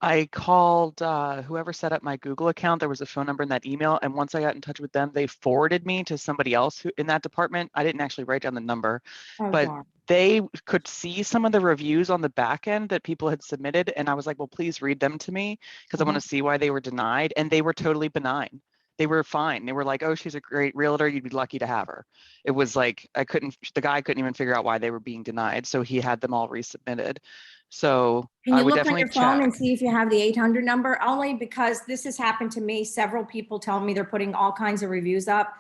Speaker 13: I called whoever set up my Google account. There was a phone number in that email. And once I got in touch with them, they forwarded me to somebody else in that department. I didn't actually write down the number,
Speaker 9: Oh,
Speaker 13: but
Speaker 9: darn.
Speaker 13: they could see some of the reviews on the back end that people had submitted. And I was like, well, please read them to me because I want to see why they were denied. And they were totally benign. They were fine. They were like, oh, she's a great realtor. You'd be lucky to have her. It was like, the guy couldn't even figure out why they were being denied. So he had them all resubmitted. So
Speaker 9: Can
Speaker 13: I
Speaker 9: you
Speaker 13: would
Speaker 9: look on
Speaker 13: definitely
Speaker 9: your phone
Speaker 13: check.
Speaker 9: and see if you have the 800 number? Only because this has happened to me. Several people tell me they're putting all kinds of reviews up.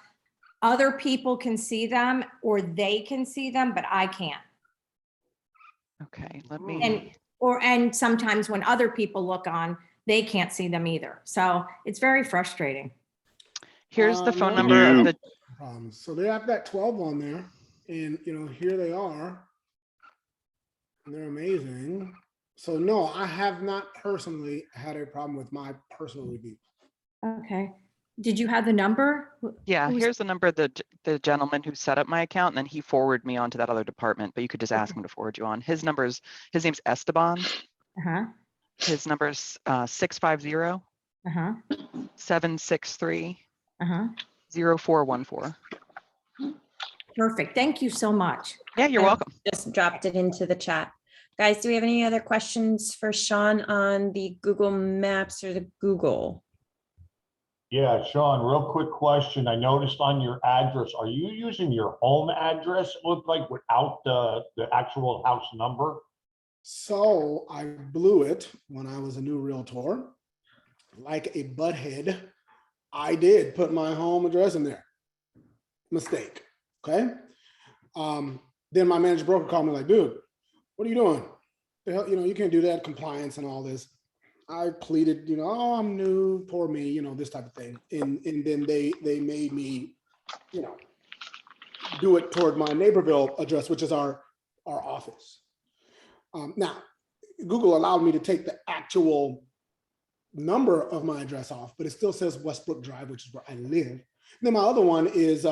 Speaker 9: Other people can see them or they can see them, but I can't.
Speaker 13: Okay, let
Speaker 9: And,
Speaker 13: me,
Speaker 9: and sometimes when other people look on, they can't see them either. So it's very frustrating.
Speaker 13: here's the phone
Speaker 2: No,
Speaker 13: number of
Speaker 6: you-
Speaker 13: the,
Speaker 2: So they have that 12 on there, and here they are. And they're amazing. So no, I have not personally had a problem with my personal review.
Speaker 9: Okay. Did you have the number?
Speaker 13: yeah,
Speaker 9: Who's-
Speaker 13: here's the number of the gentleman who set up my account, and then he forwarded me on to that other department, but you could just ask him to forward you on. His name's Esteban.
Speaker 9: Uh-huh.
Speaker 13: His number is 650
Speaker 9: Uh-huh.
Speaker 13: 763
Speaker 9: Uh-huh.
Speaker 13: 0414.
Speaker 9: Perfect. Thank you so much.
Speaker 13: Yeah, you're
Speaker 1: I
Speaker 13: welcome.
Speaker 1: Just dropped it into the chat. Guys, do we have any other questions for Sean on the Google Maps or the Google?
Speaker 3: Yeah, Sean, real quick question. I noticed on your address, are you using your home address, it looked like, without the actual house number?
Speaker 2: So I blew it when I was a new realtor. Like a butthead, I did put my home address in there. Mistake. Okay. Then my manager broker called me like, dude, what are you doing? The hell, you can't do that, compliance and all this. I pleaded, oh, I'm new, poor me, this type of thing. And then they made me, do it toward my Naperville address, which is our office. Now, Google allowed me to take the actual number of my address off, but it still says Westbrook Drive, which is where I live. And then my other one is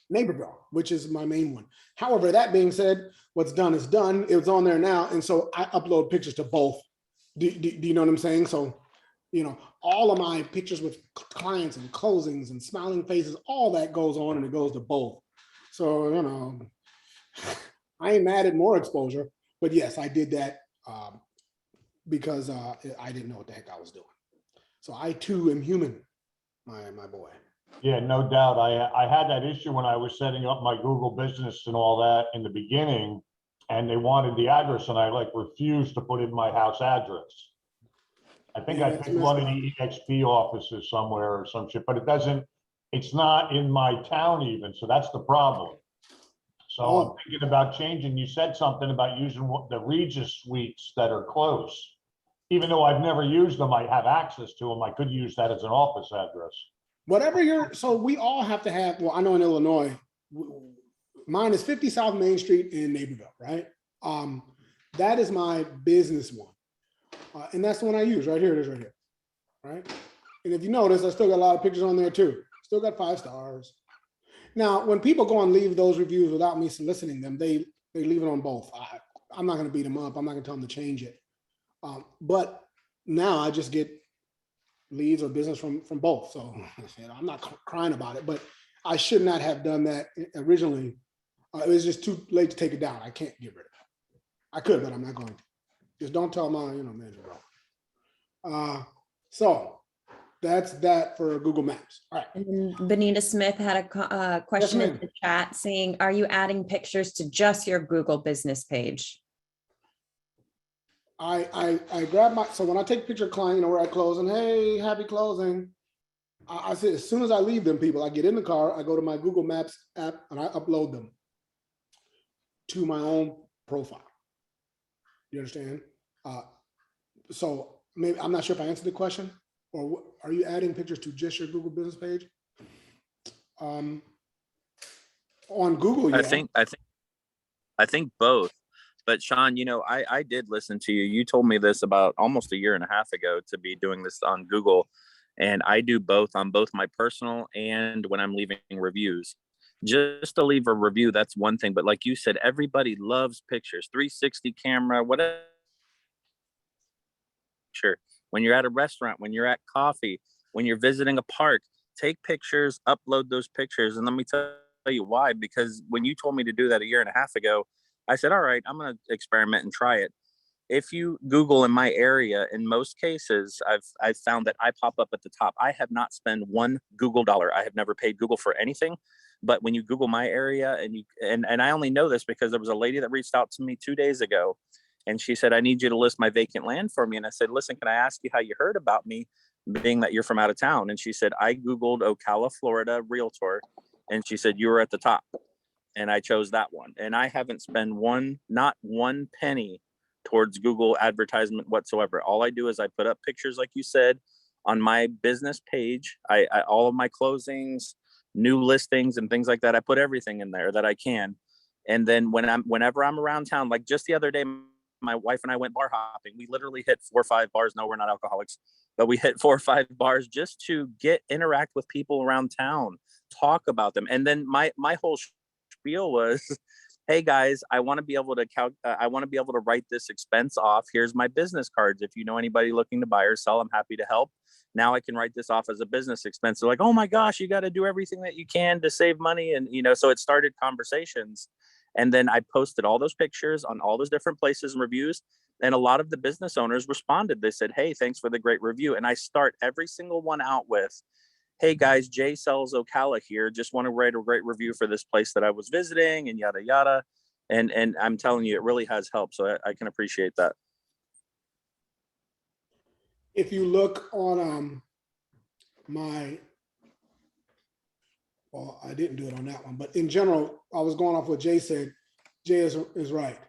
Speaker 2: Naperville, which is my main one. However, that being said, what's done is done. It's on there now. And so I upload pictures to both. Do you know what I'm saying? So, all of my pictures with clients and closings and smiling faces, all that goes on and it goes to both. So, I ain't mad at more exposure, but yes, I did that because I didn't know what the heck I was doing. So I too am human, my boy.
Speaker 3: Yeah, no doubt. I had that issue when I was setting up my Google business and all that in the beginning, and they wanted the address, and I refused to put in my house address. I think
Speaker 2: Yeah,
Speaker 3: I
Speaker 2: that's
Speaker 3: picked one of
Speaker 2: messed
Speaker 3: the EXP offices somewhere or some shit, but it's not in my town even, so that's the problem. So I'm thinking about changing. You said something about using the Regis suites that are close. Even though I've never used them, I have access to them. I could use that as an office address.
Speaker 2: Whatever so we all have to have, well, I know in Illinois, mine is 50 South Main Street in Naperville, right? That is my business one. And that's the one I use right here. It is right here, right? And if you notice, I still got a lot of pictures on there too. Still got 5 stars. Now, when people go and leave those reviews without me soliciting them, they leave it on both. I'm not going to beat them up. I'm not going to tell them to change it. But now I just get leads or business from both. So I'm not crying about it, but I should not have done that originally. It was just too late to take it down. I can't get rid of it. I could, but I'm not going to. Just don't tell my manager, bro. So that's that for Google Maps. All right.
Speaker 1: And then Benita Smith had a question in
Speaker 2: ma'am.
Speaker 1: the chat saying, are you adding pictures to just your Google business page?
Speaker 2: I grab so when I take a picture of client, where I close and hey, happy closing. I say, as soon as I leave them people, I get in the car, I go to my Google Maps app and I upload them to my own profile. You understand? So maybe, I'm not sure if I answered the question, or are you adding pictures to just your Google business page? On Google, yeah.
Speaker 7: I think both. But Sean, I did listen to you. You told me this about almost a year and a half ago to be doing this on Google. And I do both on both my personal and when I'm leaving reviews. Just to leave a review, that's one thing. But like you said, everybody loves pictures, 360 camera, whatever. Sure. When you're at a restaurant, when you're at coffee, when you're visiting a park, take pictures, upload those pictures. And let me tell you why, because when you told me to do that a year and a half ago, I said, all right, I'm going to experiment and try it. If you Google in my area, in most cases, I've found that I pop up at the top. I have not spent one Google dollar. I have never paid Google for anything. But when you Google my area, and I only know this because there was a lady that reached out to me 2 days ago, and she said, I need you to list my vacant land for me. And I said, listen, can I ask you how you heard about me, being that you're from out of town? And she said, I Googled Ocala, Florida realtor. And she said, you were at the top. And I chose that one. And I haven't spent not one penny towards Google advertisement whatsoever. All I do is I put up pictures, like you said, on my business page. I all of my closings, new listings, and things like that. I put everything in there that I can. And then whenever I'm around town, like just the other day, my wife and I went bar hopping. We literally hit 4 or 5 bars. No, we're not alcoholics, but we hit 4 or 5 bars just to interact with people around town, talk about them. And then my whole spiel was, hey guys, I want to be able to write this expense off. Here's my business cards. If you know anybody looking to buy or sell, I'm happy to help. Now I can write this off as a business expense. They're like, oh my gosh, you got to do everything that you can to save money. And, so it started conversations. And then I posted all those pictures on all those different places and reviews. And a lot of the business owners responded. They said, hey, thanks for the great review. And I start every single one out with, hey guys, Jay sells Ocala here. Just want to write a great review for this place that I was visiting, and yada, yada. And I'm telling you, it really has helped. So I can appreciate that.
Speaker 2: If you look on well, I didn't do it on that one, but in general, I was going off what Jay said. Jay is right.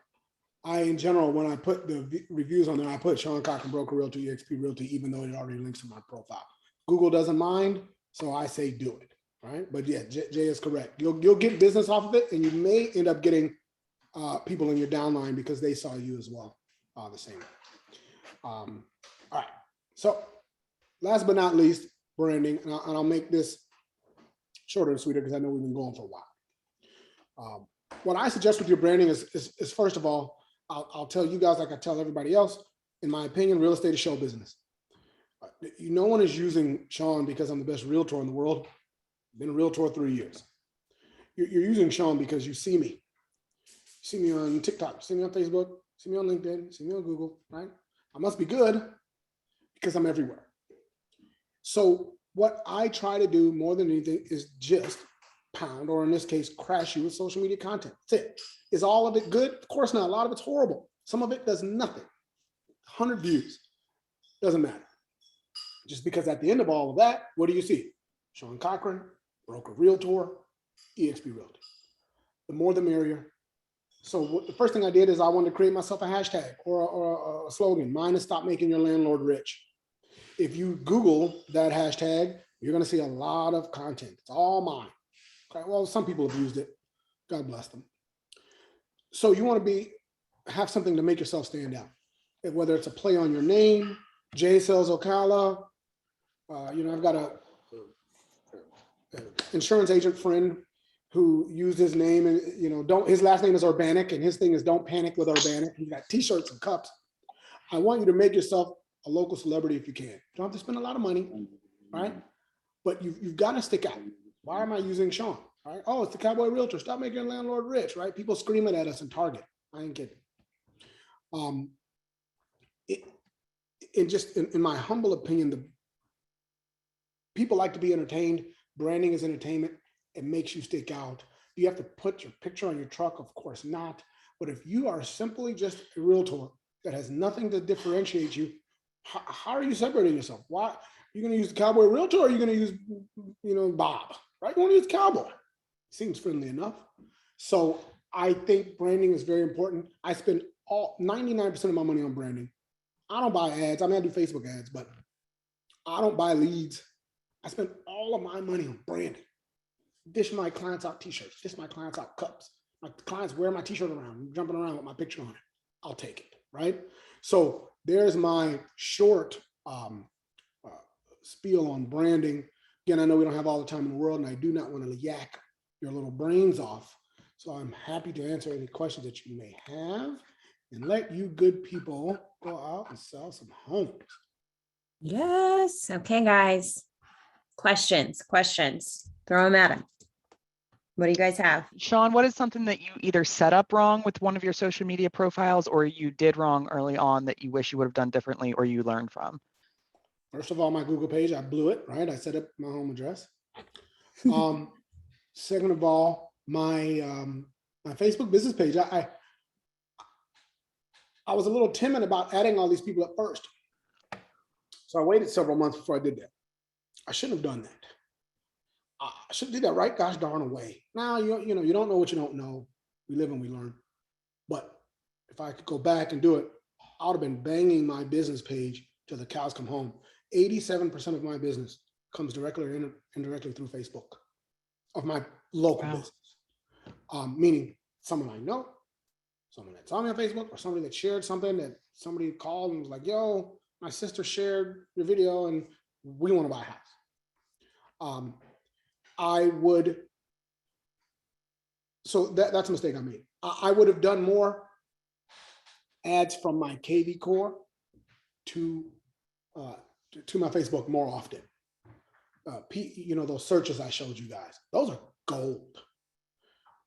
Speaker 2: In general, when I put the reviews on there, I put Sean Cochran, Broker Realty, eXp Realty, even though it already links to my profile. Google doesn't mind, so I say do it, right? But yeah, Jay is correct. You'll get business off of it, and you may end up getting people in your downline because they saw you as well, the same. All right. So last but not least, branding, and I'll make this shorter and sweeter because I know we've been going for a while. What I suggest with your branding is first of all, I'll tell you guys, like I tell everybody else, in my opinion, real estate is show business. No one is using Sean because I'm the best realtor in the world. I've been a realtor 3 years. You're using Sean because you see me. See me on TikTok, see me on Facebook, see me on LinkedIn, see me on Google, right? I must be good because I'm everywhere. So what I try to do more than anything is just pound, or in this case, crash you with social media content. That's it. Is all of it good? Of course not. A lot of it's horrible. Some of it does nothing. 100 views. Doesn't matter. Just because at the end of all of that, what do you see? Sean Cochran, Broker Realtor, eXp Realty. The more the merrier. So the first thing I did is I wanted to create myself a hashtag or a slogan. Mine is stop making your landlord rich. If you Google that hashtag, you're going to see a lot of content. It's all mine. Okay. Well, some people have used it. God bless them. So you want to have something to make yourself stand out. Whether it's a play on your name, Jay sells Ocala. I've got a insurance agent friend who used his name, and his last name is Urbanic, and his thing is don't panic with Urbanic. He's got t-shirts and cups. I want you to make yourself a local celebrity if you can. You don't have to spend a lot of money, right? But you've got to stick out. Why am I using Sean? Right? Oh, it's the Cowboy Realtor. Stop making your landlord rich, right? People screaming at us in Target. I ain't kidding. In my humble opinion, people like to be entertained. Branding is entertainment. It makes you stick out. Do you have to put your picture on your truck? Of course not. But if you are simply just a realtor that has nothing to differentiate you, how are you separating yourself? Why are you going to use the Cowboy Realtor, or are you going to use, Bob? Right? You want to use Cowboy. Seems friendly enough. So I think branding is very important. I spend 99% of my money on branding. I don't buy ads. I do Facebook ads, but I don't buy leads. I spend all of my money on branding. Dish my clients out t-shirts, dish my clients out cups. My clients wear my t-shirt around, jumping around with my picture on it. I'll take it, right? So there's my short spiel on branding. Again, I know we don't have all the time in the world, and I do not want to yak your little brains off. So I'm happy to answer any questions that you may have and let you good people go out and sell some homes.
Speaker 1: Yes. Okay, guys. Questions. Throw them at him. What do you guys have?
Speaker 13: Sean, what is something that you either set up wrong with one of your social media profiles or you did wrong early on that you wish you would have done differently or you learned from?
Speaker 2: First of all, my Google page, I blew it, right? I set up my home address. Second of all, my Facebook business page, I was a little timid about adding all these people at first. So I waited several months before I did that. I shouldn't have done that. I should do that right gosh darn away. Now, you know, you don't know what you don't know. We live and we learn. But if I could go back and do it, I would have been banging my business page till the cows come home. 87% of my business comes directly or indirectly through Facebook of my local business. Meaning someone I know, someone that saw me on Facebook, or somebody that shared something that somebody called and was like, yo, my sister shared your video and we want to buy a house. So that's a mistake I made. I would have done more ads from my KV core to my Facebook more often. You know, those searches I showed you guys, those are gold.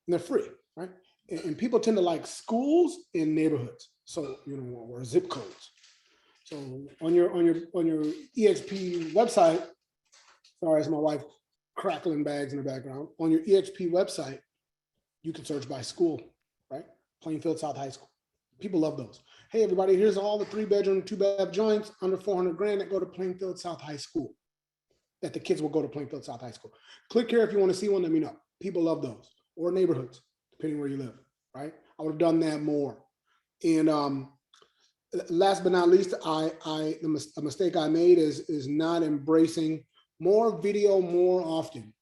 Speaker 2: And they're free, right? And people tend to like schools in neighborhoods. So, you know, or zip codes. So on your EXP website, sorry, it's my wife crackling bags in the background. On your EXP website, you can search by school, right? Plainfield South High School. People love those. Hey, everybody, here's all the 3-bedroom, 2-bath joints under 400 grand that go to Plainfield South High School, that the kids will go to Plainfield South High School. Click here if you want to see one, let me know. People love those. Or neighborhoods, depending where you live, right? I would have done that more. And last but not least, a mistake I made is not embracing more video more often.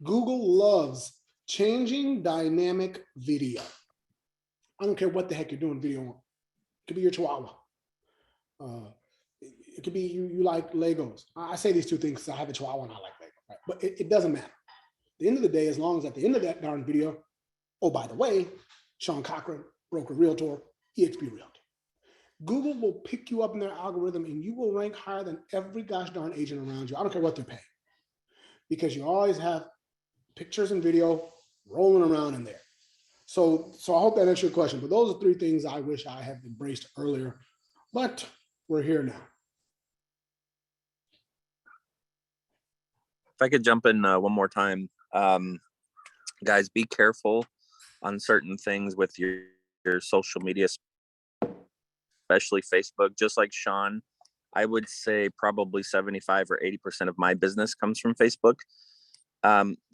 Speaker 2: Google loves changing dynamic video. I don't care what the heck you're doing video on. It could be your Chihuahua. It could be you like Legos. I say these two things because I have a Chihuahua and I like Legos, right? But it doesn't matter. At the end of the day, as long as at the end of that darn video, oh, by the way, Sean Cochran, broker, realtor, EXP Realty. Google will pick you up in their algorithm and you will rank higher than every gosh darn agent around you. I don't care what they're paying, because you always have pictures and video rolling around in there. So I hope that answers your question. But those are 3 things I wish I had embraced earlier, but we're here now.
Speaker 7: If I could jump in one more time, guys, be careful on certain things with your social media, especially Facebook. Just like Sean, I would say probably 75 or 80% of my business comes from Facebook.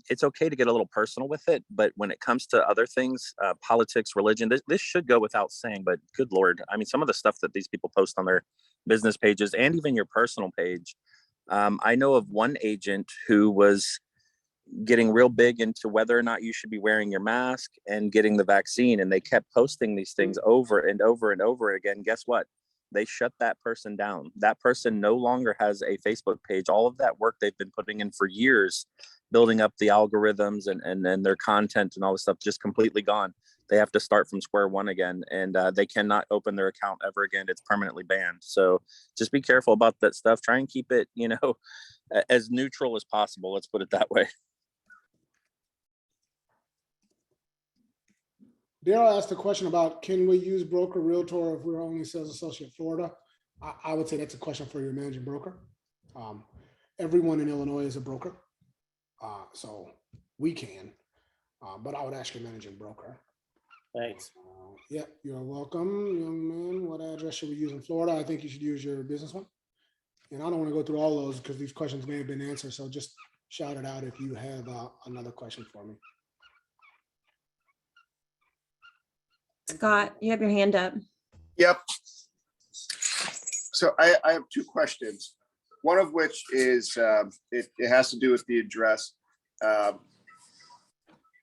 Speaker 7: It's okay to get a little personal with it, but when it comes to other things, politics, religion, this should go without saying, but good Lord, I mean, some of the stuff that these people post on their business pages and even your personal page. I know of one agent who was getting real big into whether or not you should be wearing your mask and getting the vaccine, and they kept posting these things over and over and over again. Guess what? They shut that person down. That person no longer has a Facebook page. All of that work they've been putting in for years, building up the algorithms and their content and all this stuff, just completely gone. They have to start from square one again, and they cannot open their account ever again. It's permanently banned. So just be careful about that stuff. Try and keep it, you know, as neutral as possible. Let's put it that way.
Speaker 2: Daryl asked a question about, can we use broker realtor if we're only sales associate Florida? I would say that's a question for your managing broker. Everyone in Illinois is a broker, so we can, but I would ask your managing broker.
Speaker 4: Thanks.
Speaker 2: Yeah, you're welcome, young man. What address should we use in Florida? I think you should use your business one. And I don't want to go through all those because these questions may have been answered. So just shout it out if you have another question for me.
Speaker 1: Scott, you have your hand up.
Speaker 14: Yep. So I have 2 questions. One of which is it has to do with the address.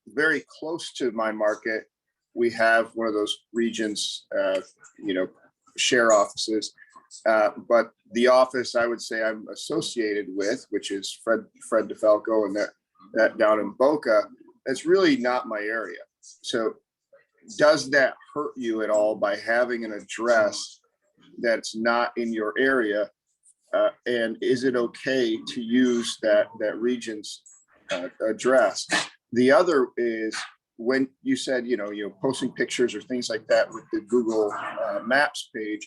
Speaker 14: Very close to my market, we have one of those regions, share offices. But the office I would say I'm associated with, which is Fred DeFalco and that down in Boca, that's really not my area. So does that hurt you at all by having an address that's not in your area? And is it okay to use that region's address? The other is when you said, posting pictures or things like that with the Google Maps page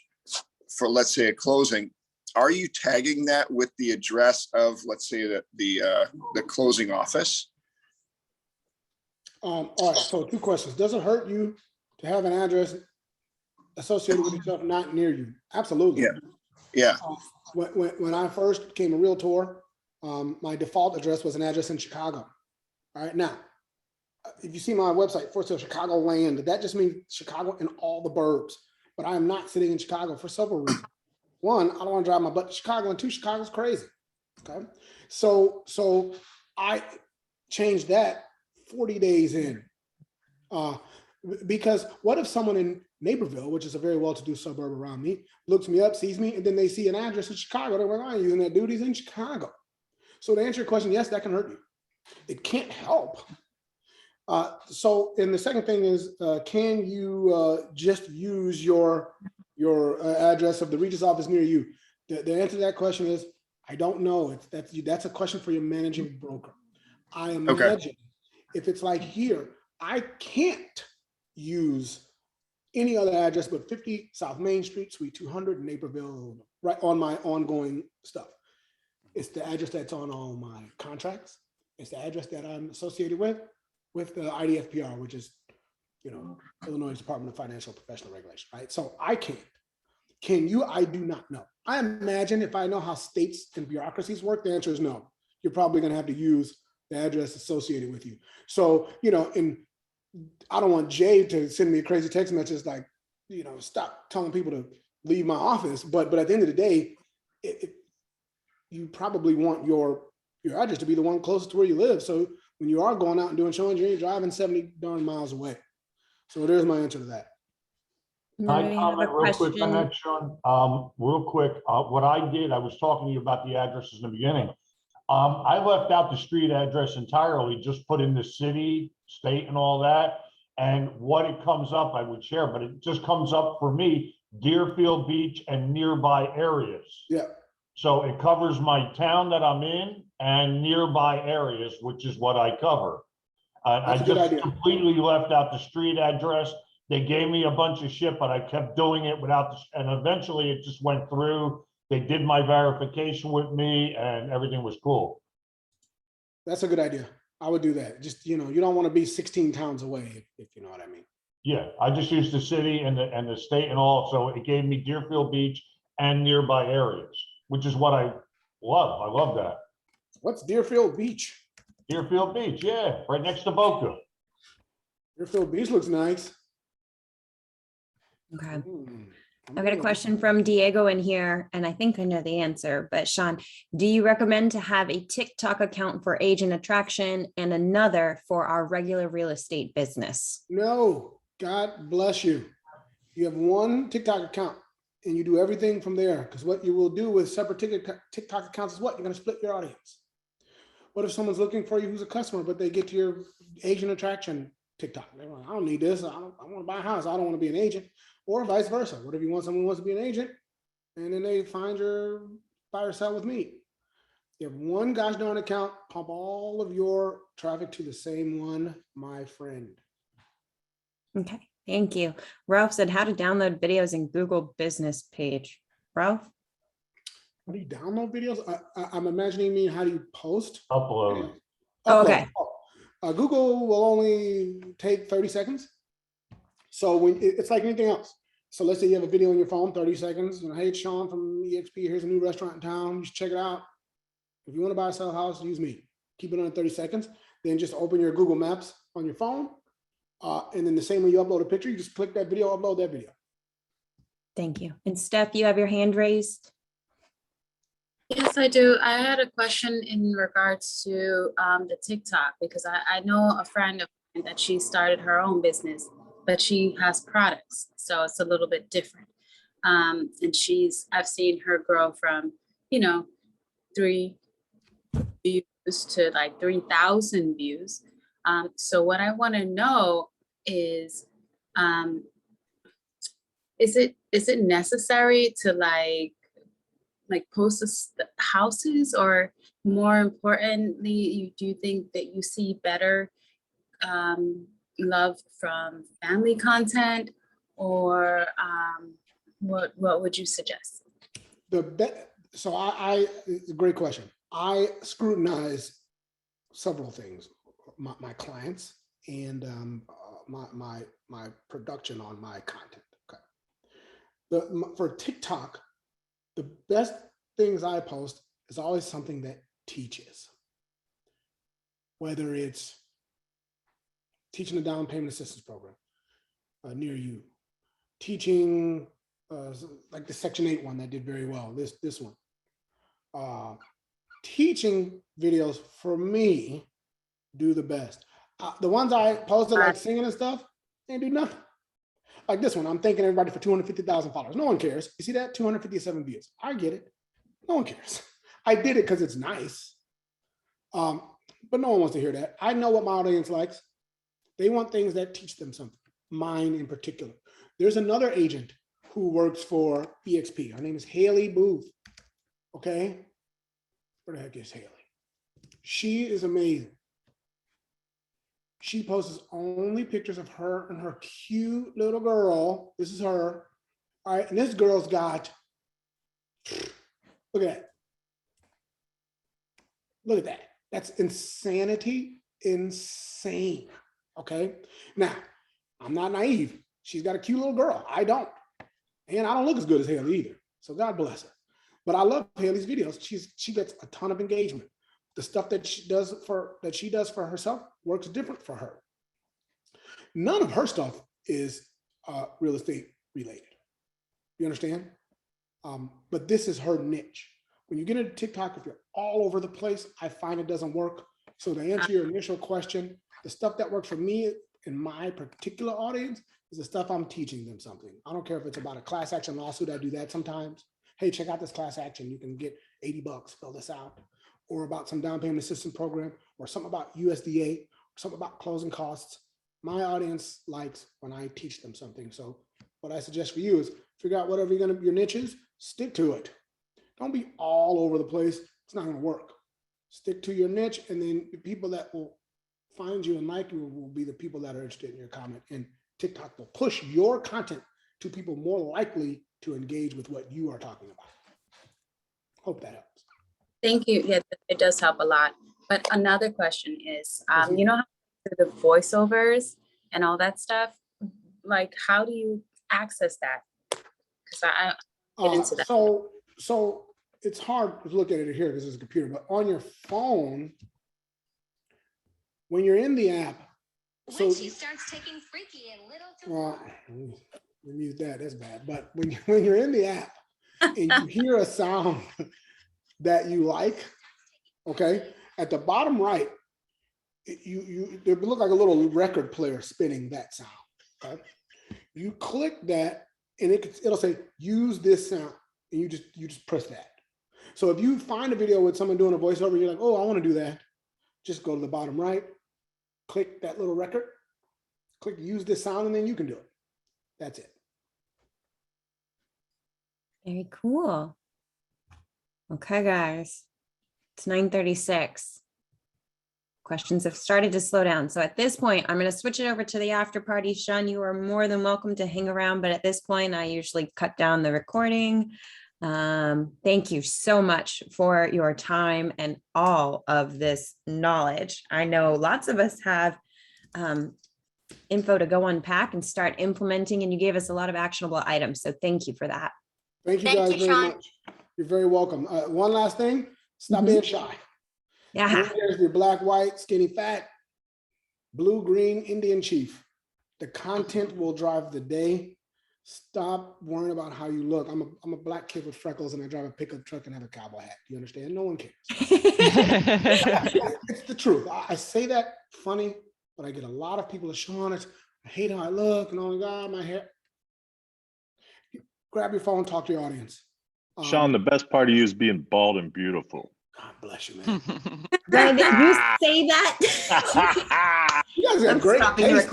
Speaker 14: for, let's say, a closing, are you tagging that with the address of, let's say, the closing office?
Speaker 2: All right, so 2 questions. Does it hurt you to have an address associated with yourself not near you? Absolutely.
Speaker 14: Yeah.
Speaker 2: When I first became a realtor, my default address was an address in Chicago. All right, now, if you see my website, for sale Chicago land, that just means Chicago and all the burbs. But I am not sitting in Chicago for several reasons. 1, I don't want to drive my butt to Chicago, and 2, Chicago's crazy. Okay, so I changed that 40 days in, because what if someone in Naperville, which is a very well-to-do suburb around me, looks me up, sees me, and then they see an address in Chicago? They're like, I'm using that dude, he's in Chicago. So to answer your question, yes, that can hurt you. It can't help. So, and the second thing is, can you just use your address of the Regis office near you? The answer to that question is, I don't know. That's a question for your managing broker. I imagine if it's like here, I can't use any other address but 50 South Main Street, Suite 200, Naperville, right on my ongoing stuff. It's the address that's on all my contracts. It's the address that I'm associated with the IDFPR, which is, Illinois Department of Financial Professional Regulation, right? So I can't. Can you? I do not know. I imagine if I know how states and bureaucracies work, the answer is no. You're probably going to have to use the address associated with you. So, and I don't want Jay to send me a crazy text message like, stop telling people to leave my office. But at the end of the day, you probably want your address to be the one closest to where you live. So when you are going out and doing showings, you're driving 70 darn miles away. So there's my answer to that.
Speaker 3: Can I comment real quick on that, Sean? Real quick, what I did, I was talking to you about the addresses in the beginning. I left out the street address entirely, just put in the city, state, and all that. And what it comes up, I would share, but it just comes up for me, Deerfield Beach and nearby areas.
Speaker 2: Yeah.
Speaker 3: So it covers my town that I'm in and nearby areas, which is what I cover. I just completely left out the street address. They gave me a bunch of shit, but I kept doing it without, and eventually it just went through. They did my verification with me and everything was cool.
Speaker 2: That's a good idea. I would do that. Just, you don't want to be 16 towns away, if you know what I mean.
Speaker 3: Yeah, I just used the city and the state and all. So it gave me Deerfield Beach and nearby areas, which is what I love. I love that.
Speaker 2: What's Deerfield Beach?
Speaker 3: Deerfield Beach, yeah, right next to Boca.
Speaker 2: Deerfield Beach looks nice.
Speaker 1: Okay. I've got a question from Diego in here, and I think I know the answer, but Sean, do you recommend to have a TikTok account for agent attraction and another for our regular real estate business?
Speaker 2: No, God bless you. You have one TikTok account and you do everything from there, because what you will do with separate TikTok accounts is what? You're going to split your audience. What if someone's looking for you who's a customer, but they get to your agent attraction TikTok? They're like, I don't need this. I want to buy a house. I don't want to be an agent. Or vice versa. What if you want someone who wants to be an agent and then they find your buy or sell with me? You have one gosh darn account, pump all of your traffic to the same one, my friend.
Speaker 1: Okay, thank you. Ralph said how to download videos in Google business page. Ralph?
Speaker 2: How do you download videos? I'm imagining me, how do you post?
Speaker 3: Upload.
Speaker 1: Oh, okay.
Speaker 2: Google will only take 30 seconds. So when it's like anything else. So let's say you have a video on your phone, 30 seconds. Hey, it's Sean from EXP. Here's a new restaurant in town. You should check it out. If you want to buy or sell a house, use me. Keep it on 30 seconds. Then just open your Google Maps on your phone. And then the same way you upload a picture, you just click that video, upload that video.
Speaker 1: Thank you. And Steph, you have your hand raised.
Speaker 15: Yes, I do. I had a question in regards to the TikTok, because I know a friend of mine that she started her own business, but she has products, so it's a little bit different. And I've seen her grow from, 3 views to like 3,000 views. So what I want to know is it necessary to like post houses, or more importantly, do you think that you see better love from family content, or what would you suggest?
Speaker 2: So it's a great question. I scrutinize several things, my clients and my production on my content. Okay. For TikTok, the best things I post is always something that teaches, whether it's teaching a down payment assistance program near you, teaching like the Section 8 one that did very well, this one. Teaching videos for me do the best. The ones I posted like singing and stuff, they do nothing. Like this one, I'm thanking everybody for 250,000 followers. No one cares. You see that? 257 views. I get it. No one cares. I did it because it's nice. But no one wants to hear that. I know what my audience likes. They want things that teach them something, mine in particular. There's another agent who works for EXP. Her name is Haley Booth. Okay? Where the heck is Haley? She is amazing. She posts only pictures of her and her cute little girl. This is her. All right, and this girl's got, look at that. Look at that. That's insanity, insane. Okay. Now, I'm not naive. She's got a cute little girl. I don't. And I don't look as good as Haley either. So God bless her. But I love Haley's videos. She gets a ton of engagement. The stuff that she does for herself works different for her. None of her stuff is real estate related. You understand? But this is her niche. When you get into TikTok, if you're all over the place, I find it doesn't work. So to answer your initial question, the stuff that works for me in my particular audience is the stuff I'm teaching them something. I don't care if it's about a class action lawsuit. I do that sometimes. Hey, check out this class action. You can get $80, fill this out. Or about some down payment assistance program, or something about USDA, or something about closing costs. My audience likes when I teach them something. So what I suggest for you is figure out whatever your niche is, stick to it. Don't be all over the place. It's not gonna work. Stick to your niche, and then the people that will find you and like you will be the people that are interested in your comment. And TikTok will push your content to people more likely to engage with what you are talking about. Hope that helps.
Speaker 15: Thank you. Yeah, it does help a lot. But another question is, you know, how the voiceovers and all that stuff, like, how do you access that? Because I get into that.
Speaker 2: So it's hard to look at it here because it's a computer, but on your phone, when you're in the app,
Speaker 11: When she starts taking freaky and little to
Speaker 2: well, we mute that, that's bad. But when you're in the app and you hear a sound that you like, okay, at the bottom right, it look like a little record player spinning that sound. Okay, you click that, and it'll say use this sound, and you just press that. So if you find a video with someone doing a voiceover, and you're like, oh, I want to do that, just go to the bottom right, click that little record, click use this sound, and then you can do it. That's it.
Speaker 1: Very cool. Okay, guys, it's 9:36. Questions have started to slow down. So at this point, I'm going to switch it over to the after party. Sean, you are more than welcome to hang around, but at this point, I usually cut down the recording. Thank you so much for your time and all of this knowledge. I know lots of us have info to go unpack and start implementing, and you gave us a lot of actionable items. So thank you for that.
Speaker 2: Thank you guys very much. You're very welcome. One last thing, stop being shy.
Speaker 1: Yeah.
Speaker 2: Who cares if you're black, white, skinny, fat, blue, green, Indian chief. The content will drive the day. Stop worrying about how you look. I'm a black kid with freckles and I drive a pickup truck and have a cowboy hat. Do you understand? No one cares. It's the truth. I say that funny, but I get a lot of people, Sean, I hate how I look and oh my God, my hair. Grab your phone, talk to your audience.
Speaker 6: Sean, the best part of you is being bald and beautiful.
Speaker 2: God bless you, man.
Speaker 1: You say that?
Speaker 2: You guys got great taste.